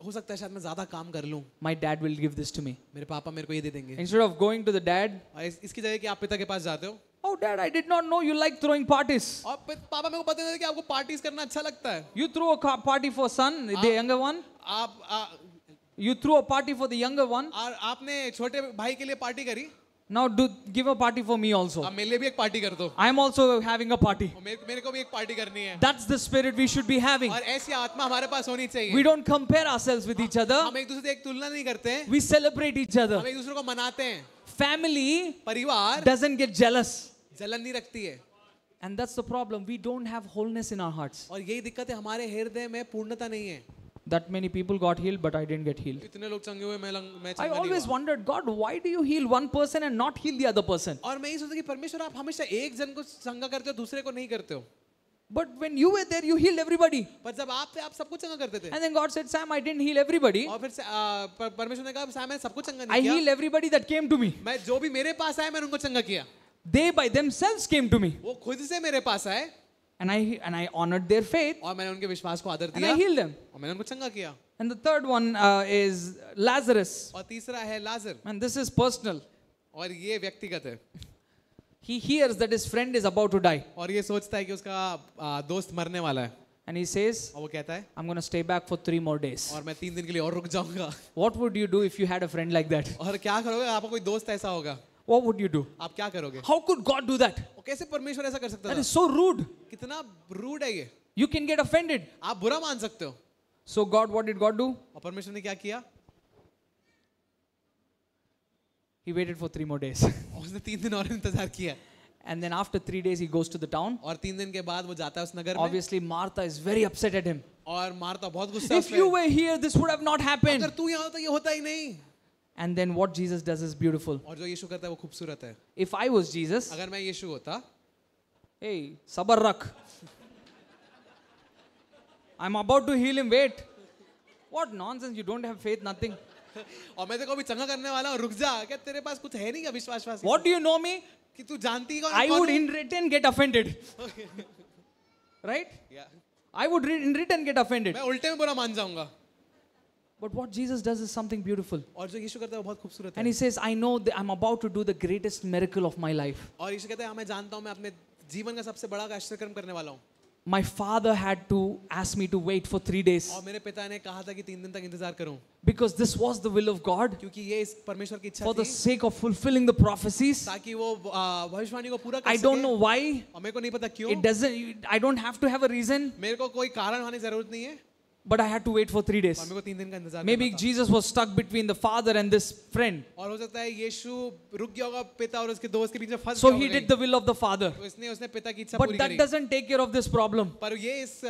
हो सकता है शायद मैं ज्यादा काम कर लूं, my dad will give this to me. मेरे पापा मेरे को ये दे देंगे. Instead of going to the dad, और इसकी जगह कि आप पिता के पास जाते हो, oh dad, I did not know you like throwing parties. और पापा मेरे को पता नहीं था कि आपको पार्टीज करना अच्छा लगता है. You threw a party for son, the younger one. You threw a party for the younger one. और आपने छोटे भाई के लिए पार्टी करी, Now give a party for me also. अब मेरे लिए भी एक पार्टी कर दो. I am also having a party. और मेरे को भी एक पार्टी करनी है. That's the spirit we should be having. और ऐसी आत्मा हमारे पास होनी चाहिए. We don't compare ourselves with each other. हम एक दूसरे से एक तुलना नहीं करते हैं, We celebrate each other. हम एक दूसरे को मनाते हैं. Family परिवार doesn't get jealous. जलन नहीं रखती है. And that's the problem. We don't have wholeness in our hearts. और यही दिक्कत है, हमारे हृदय में पूर्णता नहीं है. That many people got healed, but I didn't get healed. इतने लोग चंगे हुए, मैं I चंगा नहीं always हुआ. wondered, God, why do you heal one person and not heal the other person? और मैं ये सोचता कि परमेश्वर आप हमेशा एक जन को चंगा करते हो, दूसरे को नहीं करते हो. But when you were there, you healed everybody. पर जब आप थे, आप सबको चंगा करते थे. And then God said, Sam, I didn't heal everybody. और फिर परमेश्वर ने कहा, साहब मैं सबको चंगा I नहीं healed किया. everybody that came to me. मैं जो भी मेरे पास आए मैंने उनको चंगा किया. They by themselves came to me. वो खुद से मेरे पास आए And I honored their faith और मैंने उनके विश्वास को आदर and दिया I healed them. और मैंने उनको चंगा किया. And the third one is Lazarus. और तीसरा है लाजर. And this is personal. और ये व्यक्तिगत है. He hears that his friend is about to die. और ये सोचता है कि उसका दोस्त मरने वाला है. And he says, और वो कहता है, I'm going to stay back for 3 more days. और मैं 3 दिन के लिए और रुक जाऊंगा. What would you do if you had a friend like that? और क्या करोगे, आपको कोई दोस्त ऐसा होगा, What would you do? आप क्या करोगे? How could God do that? और कैसे परमेश्वर ऐसा कर सकता That था? is so rude. कितना रूड है ये. You can get offended. आप बुरा मान सकते हो. So God, what did God do? और परमेश्वर ने क्या किया? He waited for 3 more days. और उसने 3 दिन और इंतजार किया. And then after 3 days, he goes to the town. और 3 दिन के बाद वो जाता है उस नगर में. Obviously, Martha is very upset at him. और मार्था बहुत गुस्सा If you were here, this would have not happened. अगर तू यहाँ होता ये होता ही नहीं. And then what Jesus does is beautiful. और जो यीशु करता है वो खूबसूरत है. If I was Jesus, अगर मैं यीशु होता, hey, sabar rakh. I'm about to heal him, wait. What nonsense, you don't have faith, nothing. और मैं तेरे को अभी चंगा करने वाला हूँ, रुक जा. क्या तेरे पास कुछ है नहीं क्या विश्वास? What do you know me? कि तू जानती कौन? I would in return get offended. Right? Yeah. I would in return get offended. मैं उल्टे में बुरा मान जाऊंगा. But what Jesus does is something beautiful. और जो यीशु करता है वो बहुत खूबसूरत And है. he says, I know that I'm about to do the greatest miracle of my life. और यीशु कहता है मैं जानता हूँ मैं अपने जीवन का सबसे बड़ा आश्चर्यकर्म करने वाला हूँ. My father had to ask me to wait for 3 days और मेरे पिता ने कहा था कि 3 दिन तक इंतजार करूं, because this was the will of God क्योंकि ये इस परमेश्वर की इच्छा for the थी, sake of fulfilling the prophecies. ताकि वो भविष्यवाणी को पूरा कर I सके. don't know why. और मेरे को नहीं पता क्यों. It doesn't, I don't have to have a reason, मेरे को कोई कारण होने की जरूरत नहीं है. but I had to wait for 3 और days. मेरे को 3 दिन का इंतजार Maybe करना था. Jesus was stuck between the father and this friend. और हो सकता है यीशु रुक गया होगा पिता और उसके दोस्त के बीच में फंस So गया he होगा did the will of the father. तो उसने पिता की इच्छा But पूरी that करी. doesn't take care of this problem. पर ये इस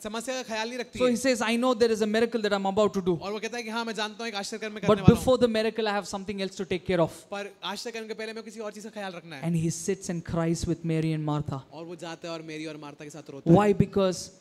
समस्या का ख्याल नहीं रखती So he है. says, I know there is a miracle that I'm about to do. और वो कहता है कि हाँ मैं जानता हूँ एक आश्चर्यकर्म मैं करने But वाला हूँ. before the miracle, I have something else to take care of. पर आश्चर्यकर्म के पहले मैं किसी और चीज का ख्याल रखना है. And he sits and cries with Mary and Martha. और वो जाता है और मेरी और मार्था के साथ रोता है. Why? Because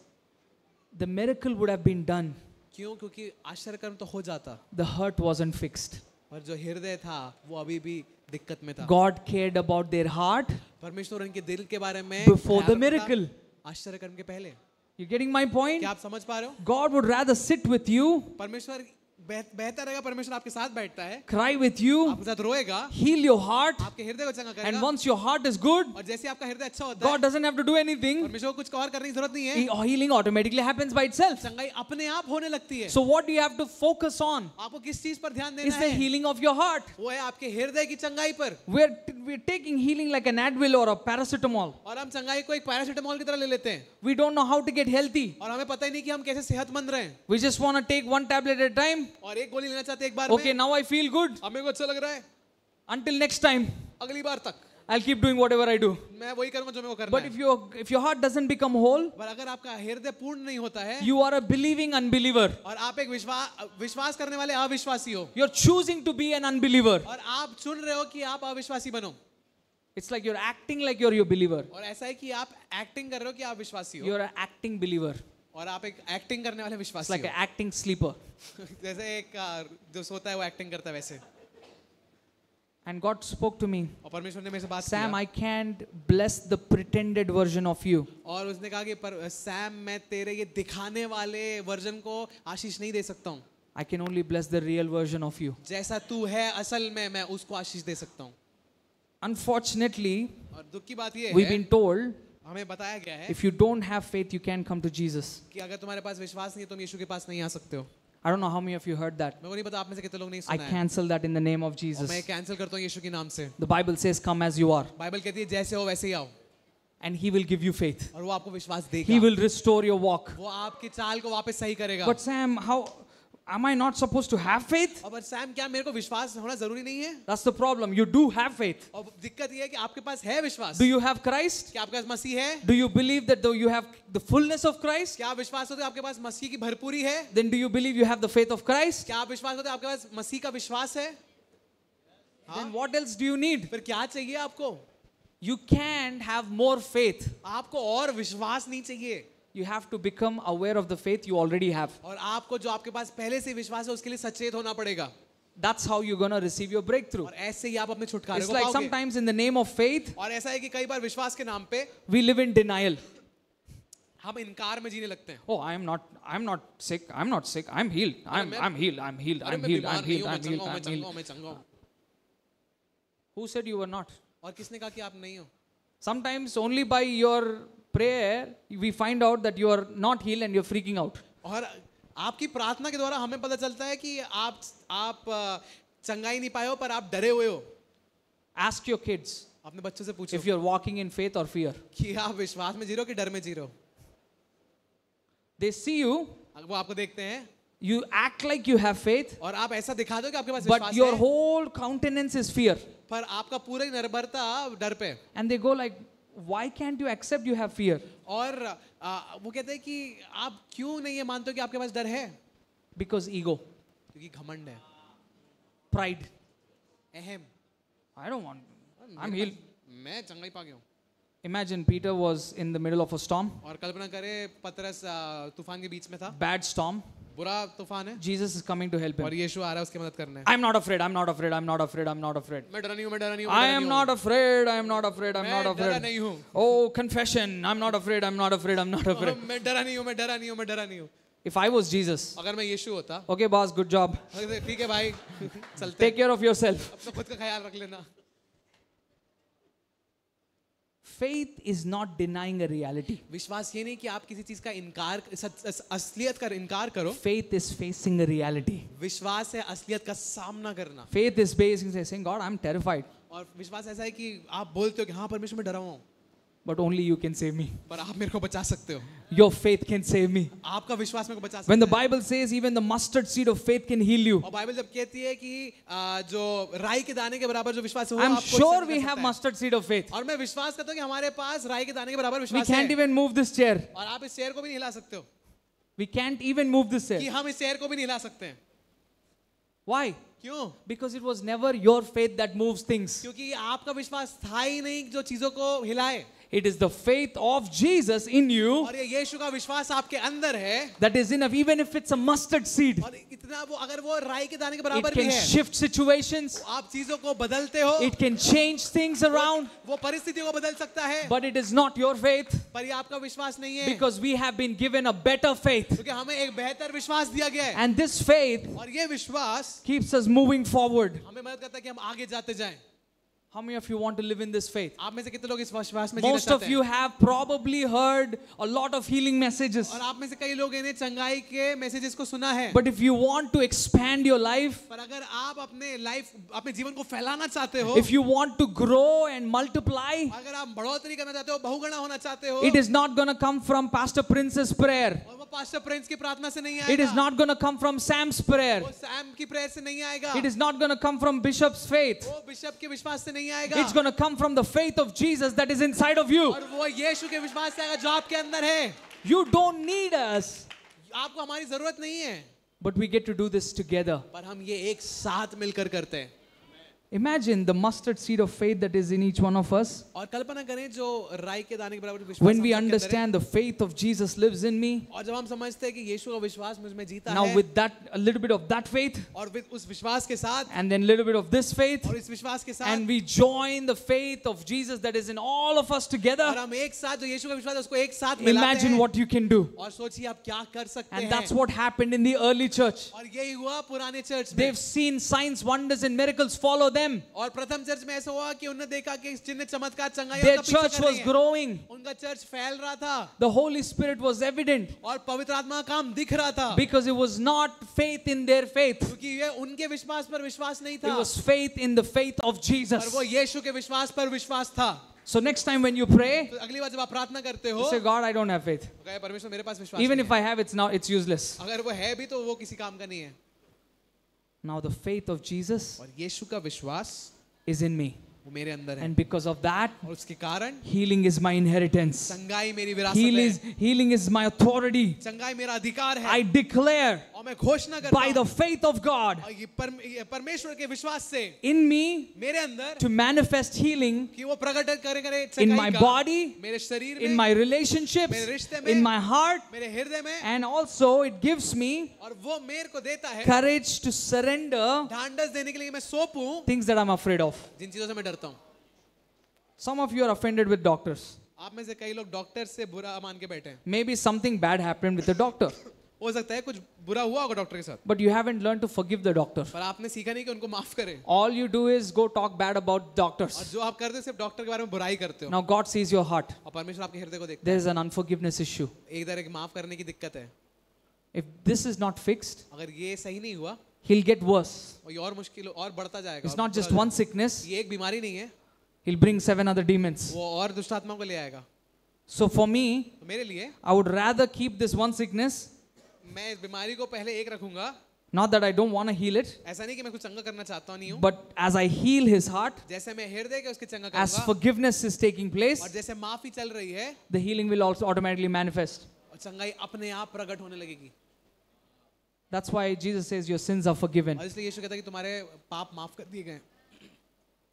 the miracle would have been done. क्यों? क्योंकि आश्चर्यकर्म तो हो जाता, The hurt wasn't fixed. और जो हृदय था वो अभी भी दिक्कत में था. God cared about their heart परमेश्वर उनके दिल के बारे में before the ख्याल रखता miracle. आश्चर्यकर्म के पहले. You getting my point? क्या आप समझ पा रहे हो? God would rather sit with you, परमेश्वर बेहतर रहेगा, परमेश्वर आपके साथ बैठता है, cry with you, आपके साथ रोएगा, heal your heart, आपके हृदय को चंगा and करेगा. once your heart is good, और जैसे आपका हृदय अच्छा होता God है, doesn't have to do anything. परमेश्वर को कुछ और करने की जरूरत नहीं है. Healing automatically happens by itself. चंगाई अपने आप होने लगती है. So what do you have to focus on? आपको किस चीज पर ध्यान Is देना the है? healing of your heart. वो है आपके हृदय की चंगाई पर. We're taking healing like an Advil or a paracetamol. और हम चंगाई को एक पैरासीटामोल की तरह ले लेते हैं, We don't know how to get healthy. और हमें पता ही नहीं कि हम कैसे सेहतमंद रहें. We just want to take one tablet at a time. और एक गोली लेना चाहते हैं एक बार Okay, में. now I feel good. अब मेरे को अच्छा लग रहा है, Until next time, अगली बार तक I'll keep doing whatever I do. मैं वही करूंगा जो मेरे को करना But है. if your heart doesn't become whole, पर अगर आपका हृदय पूर्ण नहीं होता है you are a believing unbeliever. और आप एक विश्वास करने वाले अविश्वासी हो, You're choosing to be an unbeliever. और आप चुन रहे हो कि आप अविश्वासी बनो, It's like you're acting like you're a believer. और ऐसा है कि आप एक्टिंग कर रहे हो कि आप विश्वासी हो, You're an acting believer. और आप एक एक्टिंग करने वाले It's विश्वासी like हो. an acting sleeper. जैसे एक जो सोता है वो एक्टिंग करता है वैसे. And God spoke to me, और परमेश्वर ने मेरे से बात Sam, किया, I can't bless the pretended version of you. और उसने कहा कि पर सैम मैं तेरे ये दिखाने वाले वर्जन को आशीष नहीं दे सकता हूँ. I can only bless the real version of you. जैसा तू है असल में मैं उसको आशीष दे सकता हूँ. Unfortunately, और दुख की बात ये we've है, been told हमें बताया गया है if you don't have faith, you can't come to Jesus. कि अगर तुम्हारे पास विश्वास नहीं है तुम यीशु के पास नहीं आ सकते हो. I don't know how many of you heard that. मेरे को नहीं पता आप में से कितने लोग नहीं I सुना है. cancel that in the name of और Jesus. मैं कैंसिल करता हूँ यीशु के नाम से. The Bible says, come as you are, Bible कहती है जैसे हो वैसे ही आओ, and He will give you faith. और वो आपको विश्वास देगा. He will restore your walk. वो आपकी चाल को वापस सही करेगा. But Sam, how am I not supposed to have faith? और सैम क्या मेरे को विश्वास होना जरूरी नहीं है? That's the problem. You do have faith. और दिक्कत ये है कि आपके पास है विश्वास. Do you have Christ? क्या आपके पास मसीह है? Do you believe that though you have the fullness of Christ? क्या आप विश्वास होते हो आपके पास मसीह की भरपूरी है? Then do you believe you have the faith of Christ? क्या आप विश्वास होते हो आपके पास मसीह का विश्वास है? Then what else do you need? फिर क्या चाहिए आपको? You can't have more faith. आपको और विश्वास नहीं चाहिए. You have to become aware of the faith you already have. और आपको जो आपके पास पहले से विश्वास है उसके लिए सचेत होना पड़ेगा. That's how you're going to receive your breakthrough. और ऐसे ही आप अपने छुटकारे It's को like पाओगे. sometimes in the name of faith, और ऐसा है कि कई बार विश्वास के नाम पे we live in denial. हम इनकार में जीने लगते हैं. Oh, I'm not sick. I'm healed. I'm healed. अरे मैं बीमार नहीं हूँ, मैं चंगा हूँ, मैं चंगा हूँ, मैं चंगा हूँ. Who said you were not? और किसने कहा कि आप नहीं हो? Sometimes only by your prayer we find out that you are not healed and you're freaking out. और आपकी प्रार्थना के द्वारा हमें पता चलता है कि आप चंगाई नहीं पाए हो पर आप डरे हुए हो. Ask your kids अपने बच्चों से पूछो if you're walking in faith or fear. कि आप विश्वास में जी रहे हो कि डर में जी रहे हो. They see you, वो आपको देखते हैं you act like you have faith, और आप ऐसा दिखा दो कि आपके पास but विश्वास your है, whole countenance is fear. पर आपका पूरा ही निर्भरता डर पे. And they go like, why can't you accept you have fear? और वो कहते हैं कि आप क्यों नहीं ये मानते हो कि आपके पास डर है? Because ego. क्योंकि घमंड है. Pride. अहम। I don't want. I'm healed. मैं चंगाई पा गया हूँ। Imagine Peter was in the middle of a storm, और कल्पना करे पतरस तूफान के बीच में था। bad storm. बुरा तूफान है Jesus is coming to help और him. यीशु आ रहा है उसकी मदद करने। I'm not afraid. I'm not afraid. I'm not afraid. I'm not afraid. मैं डरा नहीं हूँ, मैं डरा नहीं हूँ। I am not afraid. I am not afraid. I'm मैं not डरा afraid. नहीं हूँ। Oh, confession. I'm not afraid. I'm not afraid. I'm not afraid. मैं डरा नहीं हूँ, मैं डरा नहीं हूँ, मैं डरा नहीं हूँ। If I was Jesus, अगर मैं यीशु होता, okay, boss, good job. ठीक है भाई, चलते। Take care of yourself. अपना खुद का ख्याल रख लेना। Faith is not denying a reality. विश्वास ये नहीं कि आप किसी चीज का इनकार, असलियत का इनकार करो। Faith is facing a reality. विश्वास है असलियत का सामना करना। Faith is basically saying, God, I'm terrified, और विश्वास ऐसा है कि आप बोलते हो कि हाँ परमेश्वर मैं डरा हुआ हूँ, but only you can save me. पर आप मेरे को बचा सकते हो। Your faith can save me. आपका विश्वास मेरे को बचा सकता When the है। Bible says even the mustard seed of faith can heal you, और बाइबल जब कहती है कि जो राई के दाने के बराबर जो विश्वास है वो I'm आपको sure इससे we बचा have सकता है। mustard seed of faith. और मैं विश्वास करता हूँ कि हमारे पास राई के दाने के बराबर We विश्वास can't है। even move this chair. और आप इस चेयर को भी नहीं हिला सकते हो We can't even move this कि chair. हम इस चेयर को भी नहीं हिला सकते हैं। Why? क्यों? Because it was never your faith that moves things. क्योंकि आपका विश्वास था ही नहीं जो चीजों को हिलाए। It is the faith of Jesus in you और ये यीशु का विश्वास आपके अंदर है। that is enough, even if it's a mustard seed. और इतना वो अगर वो राई के दाने के It बराबर भी can है, shift situations. आप चीजों को बदलते हो। It can change things around. वो परिस्थितियों को बदल सकता है। But it is not your faith, पर ये आपका विश्वास नहीं है। because we have been given a better faith. क्योंकि हमें एक बेहतर विश्वास दिया गया है। And this faith और ये विश्वास keeps us moving forward. हमें मदद करता है कि हम आगे जाते जाएं। How many of you want to live in this faith? आप में से कितने लोग इस विश्वास में जीना Most चाहते of हैं? you have probably heard a lot of healing messages. और आप में से कई लोग इन्हें चंगाई के मैसेजेस को सुना है। But if you want to expand your life, पर अगर आप अपने जीवन को फैलाना चाहते हो, if you want to grow and multiply, अगर आप बढ़ोतरी करना चाहते हो, बहुगुणा होना चाहते हो, it is not going to come from Pastor Prince's prayer. और वो पास्टर प्रिंस की प्रार्थना से नहीं It is आएगा। not going to come from Sam's prayer. वो सैम की प्रेयर से नहीं आएगा। It is not going to come from Bishop's faith. वो बिशप के विश्वास से नहीं आएगा। It's going to come from the faith of Jesus that is inside of you. और वो यीशु के विश्वास से आएगा जो आपके अंदर है। You don't need us, आपको हमारी जरूरत नहीं है, but we get to do this together. पर हम ये एक साथ मिलकर करते हैं। Imagine the mustard seed of faith that is in each one of us. और कल्पना करें जो राई के दाने के बराबर विश्वास When हम we सबके अंदर है। understand the faith of Jesus lives in me, और जब हम समझते हैं कि यीशु का विश्वास मुझ में जीता now है, with that, a little bit of that faith, और उस विश्वास के साथ, and then a little bit of this faith, और इस विश्वास के साथ, and we join the faith of Jesus that is in all of us और together, हम एक साथ जो यीशु का विश्वास है उसको एक साथ मिलाते imagine हैं। what you can do. और सोचिए आप क्या कर सकते And हैं। that's what happened in the early church. और यही हुआ पुराने चर्च में। They've seen signs, wonders, and miracles follow them. और प्रथम चर्च में ऐसा हुआ कि उन्होंने देखा कि चिन्ह चमत्कार चंगाई Their उनका पीछे church कर रही was हैं। growing. उनका चर्च फैल रहा था The Holy Spirit was evident और पवित्र आत्मा का काम दिख रहा था, because it was not faith in their faith. क्योंकि ये उनके विश्वास पर विश्वास नहीं It था, was faith in the faith of पर Jesus. वो यीशु के विश्वास पर विश्वास था। So next time when you pray, तो अगली बार जब आप प्रार्थना करते हो, you say, God, I don't have faith. तो कहे परमेश्वर मेरे पास विश्वास Even नहीं if I have, it's useless. है। अगर वो है भी तो वो किसी काम का नहीं है। Now the faith of Jesus और यीशु का विश्वास is in me. वो मेरे अंदर है, And because of that, और उसके कारण healing is my inheritance. चंगाई मेरी विरासत है, Healing is my authority. चंगाई मेरा अधिकार है। I declare और मैं घोषणा करता by the हूँ faith of God और ये परमेश्वर के विश्वास से in me मेरे अंदर to manifest healing कि वो प्रकट करे in चंगाई my का body, मेरे शरीर in में, my relationships, मेरे रिश्ते में, in my heart, मेरे हृदय में, and also it gives me और वो मेरे को देता है courage to surrender ढांढस देने के लिए मैं सौंपूं things that I'm afraid of. जिन चीजों से मैं डरता हूँ। Some of you are offended with doctors. आप में से कई लोग डॉक्टर से बुरा मान के बैठे हैं। Maybe something bad happened with the doctor, हो सकता है कुछ बुरा हुआ होगा डॉक्टर के साथ, but you haven't learned to forgive the doctor. पर आपने सीखा नहीं कि उनको माफ करें। All you do is go talk bad about और doctors. जो आप करते हो सिर्फ डॉक्टर के बारे में बुराई करते हो। Now God sees your heart. और परमेश्वर आपके हृदय को देखता There is an unforgiveness issue. है। एक तरह की माफ करने की दिक्कत है। If this is not fixed, अगर ये सही नहीं हुआ he'll get worse. और ये और मुश्किल और बढ़ता जाएगा। It's और not just बुरा one sickness, ये एक बीमारी नहीं है, he'll bring 7 other demons. वो और दुष्ट आत्माओं को ले आएगा। So for me, तो मेरे लिए I would rather keep this one sickness, मैं इस बीमारी को पहले एक रखूंगा। not that I don't want to heal it, ऐसा नहीं कि मैं कुछ चंगा करना चाहता नहीं हूँ, but as I heal his heart, जैसे मैं हृदय के उसके चंगा as करूंगा forgiveness is taking place, और जैसे माफी चल रही है, the healing will also automatically manifest. और चंगाई अपने आप प्रकट होने लगेगी। That's why Jesus says your sins are forgiven. और इसलिए यीशु कहता है कि तुम्हारे पाप माफ कर दिए गए।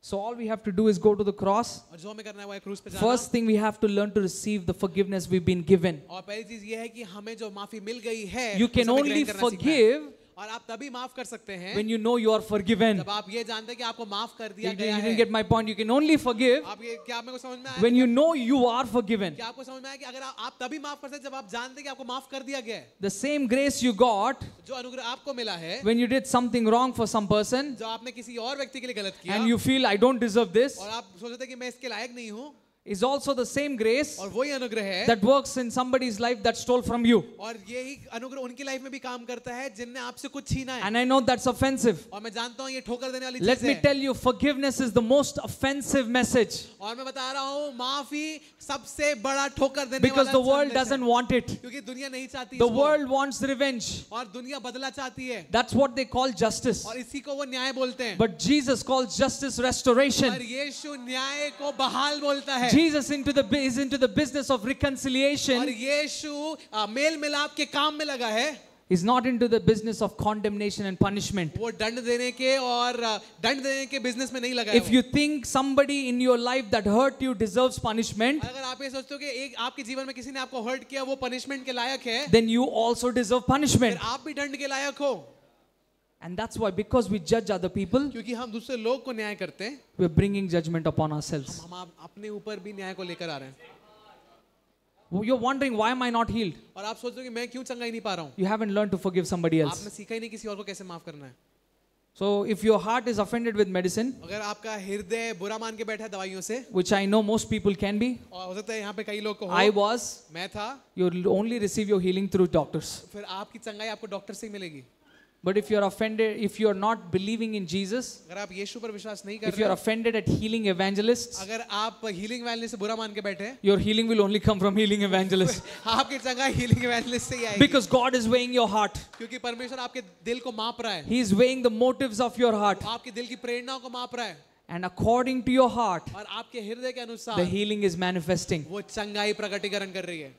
So all we have to do is go to the cross. और जो हमें करना है वो है क्रूस पे जाना। First thing we have to learn to receive the forgiveness we've been given. और पहली चीज ये है कि हमें जो माफी मिल गई है You can उसे हमें only ग्रहण करना सीखना है। forgive और आप तभी माफ कर सकते हैं when you know you are forgiven. जब आप ये जानते हैं कि आपको माफ कर You दिया गया didn't है। get my point. You can only forgive आप ये क्या आपको समझ में आया? when you know you are forgiven. क्या आपको समझ में आया कि अगर आप तभी माफ कर सकते हैं जब आप जानते हैं कि आपको माफ कर दिया गया है। The same grace you got जो अनुग्रह आपको मिला है, when you did something wrong for some person जो आपने किसी और व्यक्ति के लिए गलत किया and you feel I don't deserve this, और आप सोचते हैं कि मैं इसके लायक नहीं हूँ, is also the same grace और वही अनुग्रह है that works in somebody's life that stole from you. और यही अनुग्रह उनकी लाइफ में भी काम करता है जिनने आपसे कुछ छीना है। And I know that's offensive. और मैं जानता हूँ ये ठोकर देने वाली Let चीज me है। tell you, forgiveness is the most offensive message और मैं बता रहा हूँ माफी सबसे बड़ा ठोकर देने because वाला the world संदेश है। doesn't want it. क्योंकि दुनिया नहीं चाहती The इसको। world wants revenge. और दुनिया बदला चाहती है That's what they call justice. और इसी को वो न्याय बोलते हैं। But Jesus calls justice restoration. और यीशु न्याय को बहाल बोलता है। Jesus is into the business of और reconciliation. यीशु मेल मिलाप के काम में लगा है। He's not into the business of condemnation and punishment. वो दंड देने के और दंड देने के बिजनेस में नहीं लगा है If you think somebody in your life that hurt you deserves punishment, अगर आप ये सोचते हो कि एक आपके जीवन में किसी ने आपको हर्ट किया वो पनिशमेंट के लायक है, then you also deserve punishment. फिर आप भी दंड के लायक हो। And that's why, because we judge other people, क्योंकि हम दूसरे लोग को न्याय करते हैं, we're bringing judgment upon ourselves. हम अपने ऊपर भी न्याय को लेकर आ रहे हैं। You're wondering, why am I not healed? और आप सोच रहे हो कि मैं क्यों चंगा ही नहीं पा रहा हूँ? You haven't learned to forgive somebody आपने else. सीखा ही नहीं किसी और को कैसे माफ करना है। So if your heart is offended with medicine, अगर आपका हृदय बुरा मान के बैठा है दवाइयों से, which I know most people can be, और हो सकता है यहाँ पे कई लोग को I हो, was, मैं था, you'll only receive your healing through doctors. फिर आपकी चंगाई आपको डॉक्टर से ही मिलेगी। But if you're offended, if you're not believing in Jesus, अगर आप यीशु पर विश्वास नहीं कर if you're रहे, offended at healing evangelists, अगर आप हीलिंग वैल्यू से बुरा मान के बैठे हैं, your healing will only come from healing evangelists. आपकी चंगाई हीलिंग एवेंजलिस्ट से ही आएगी। Because God is weighing your heart. क्योंकि परमेश्वर आपके दिल को माप रहा है, He is weighing the motives of your heart. आपके दिल की प्रेरणाओं को माप रहा है, And according to your heart, और आपके हृदय के the अनुसार healing is manifesting. वो चंगाई प्रकटीकरण कर रही है।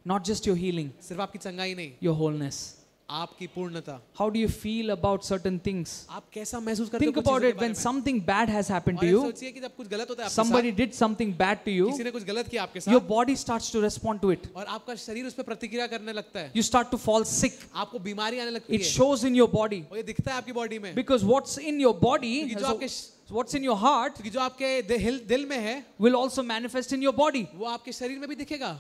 Not just your healing, सिर्फ आपकी चंगाई नहीं, your wholeness. आपकी पूर्णता। How do you feel about certain things? आप कैसा महसूस करते हो Think कुछ about चीजों it, के बारे when में? something bad has happened और to ये you, सोचिए कि जब कुछ गलत होता है आपके somebody साथ, did something bad to you, किसी ने कुछ गलत किया आपके your साथ, body starts to respond to it. और आपका शरीर उस पर प्रतिक्रिया करने लगता है, You start to fall sick. आपको बीमारी आने लगती It है, shows in your body. और ये दिखता है आपकी बॉडी में। Because what's in your body, क्योंकि जो आपके what's in your heart, क्योंकि जो आपके दिल में है will also manifest in your body. वो आपके शरीर में भी दिखेगा।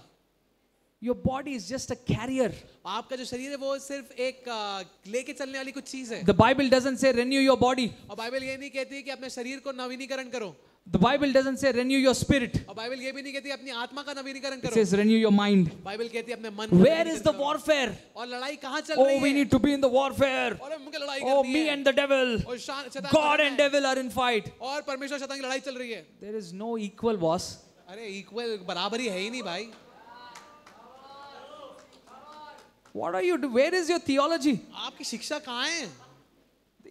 Your body is just a carrier. आपका जो शरीर है वो सिर्फ एक लेके चलने वाली कुछ चीज है। The Bible doesn't say renew your body. और बाइबल ये नहीं कहती कि अपने शरीर को नवीनीकरण करो, The Bible doesn't say renew your spirit. और बाइबल ये भी नहीं कहती अपनी आत्मा का नवीनीकरण It करो, says renew your mind. Bible कहती है अपने मन का Where is the नवीनीकरण करो। warfare? और लड़ाई कहाँ चल Oh, रही we है? need to be in the warfare. और मुझे लड़ाई Oh, करनी me है। and the devil. और शैतान God करना and है। devil are in fight. और परमेश्वर शैतान की लड़ाई चल रही है। There is no equal boss. अरे इक्वल बराबरी है ही नहीं भाई। What are you doing? Where is your theology? आपकी शिक्षा कहाँ है?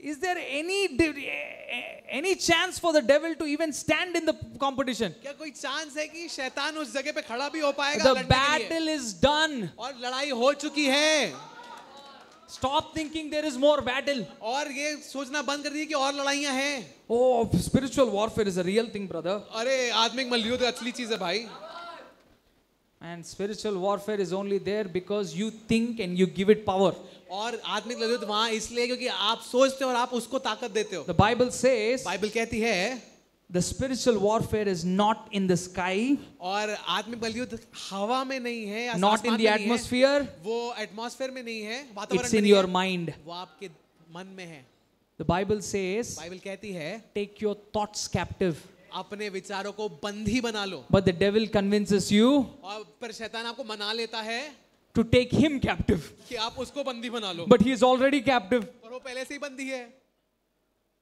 Is there any chance for the devil to even stand in the competition? क्या कोई चांस है कि शैतान उस जगह पे खड़ा भी हो पाएगा The लड़ने के लिए? battle is done. और लड़ाई हो चुकी है। Stop thinking there is more battle. और ये सोचना बंद कर दीजिए कि और लड़ाइयाँ हैं। Oh, spiritual warfare is a real thing, brother. अरे आत्मिक मल्लयुद्ध असली चीज है भाई। And spiritual warfare is only there because you think and you give it power. और आत्मिक मल्लयुद्ध वहाँ इसलिए क्योंकि आप सोचते हो और आप उसको ताकत देते हो। The Bible says बाइबल कहती है the spiritual warfare is not in the sky, और आत्मिक मल्लयुद्ध हवा में नहीं है या not in आसमान the में नहीं है, atmosphere. वो एटमॉस्फेयर में नहीं है, It's वातावरण में in नहीं your है, mind. वो आपके मन में है। The Bible says बाइबल कहती है take your thoughts captive. अपने विचारों को बंदी बना लो, But the devil convinces you और पर शैतान आपको मना लेता है to take him captive. कि आप उसको बंदी बना लो, But he is already captive. और वो पहले से ही बंदी है।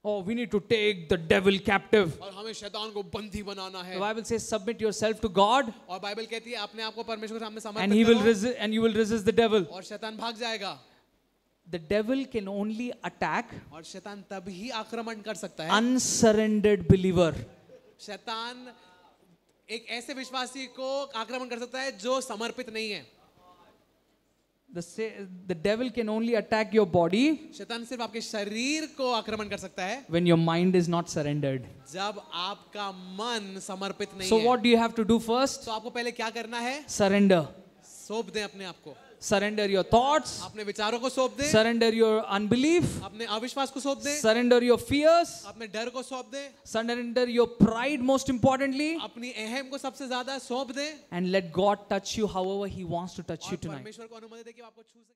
Oh, we need to take the devil captive. और हमें शैतान को बंदी बनाना The है। Bible says submit yourself to God और बाइबल कहती है अपने आप को परमेश्वर के सामने and he will समर्पित करो resist and you will resist the devil. और शैतान भाग जाएगा। The devil can only attack और शैतान तभी आक्रमण कर सकता है, unsurrendered believer. शैतान एक ऐसे विश्वासी को आक्रमण कर सकता है जो समर्पित नहीं है। the devil can only attack your body शैतान सिर्फ आपके शरीर को आक्रमण कर सकता है when your mind is not surrendered. जब आपका मन समर्पित नहीं So है. what do you have to do first? तो आपको पहले क्या करना है? Surrender. सौंप दें अपने आप को. Surrender your thoughts. अपने विचारों को सौंप दें. Surrender your unbelief. अपने अविश्वास को सौंप दें. Surrender your fears. अपने डर को सौंप दें. Surrender your pride most importantly. अपनी अहम को सबसे ज्यादा सौंप दें. And let God touch you however He wants to touch you और tonight. परमेश्वर को अनुमति दें कि वो आपको छू सके.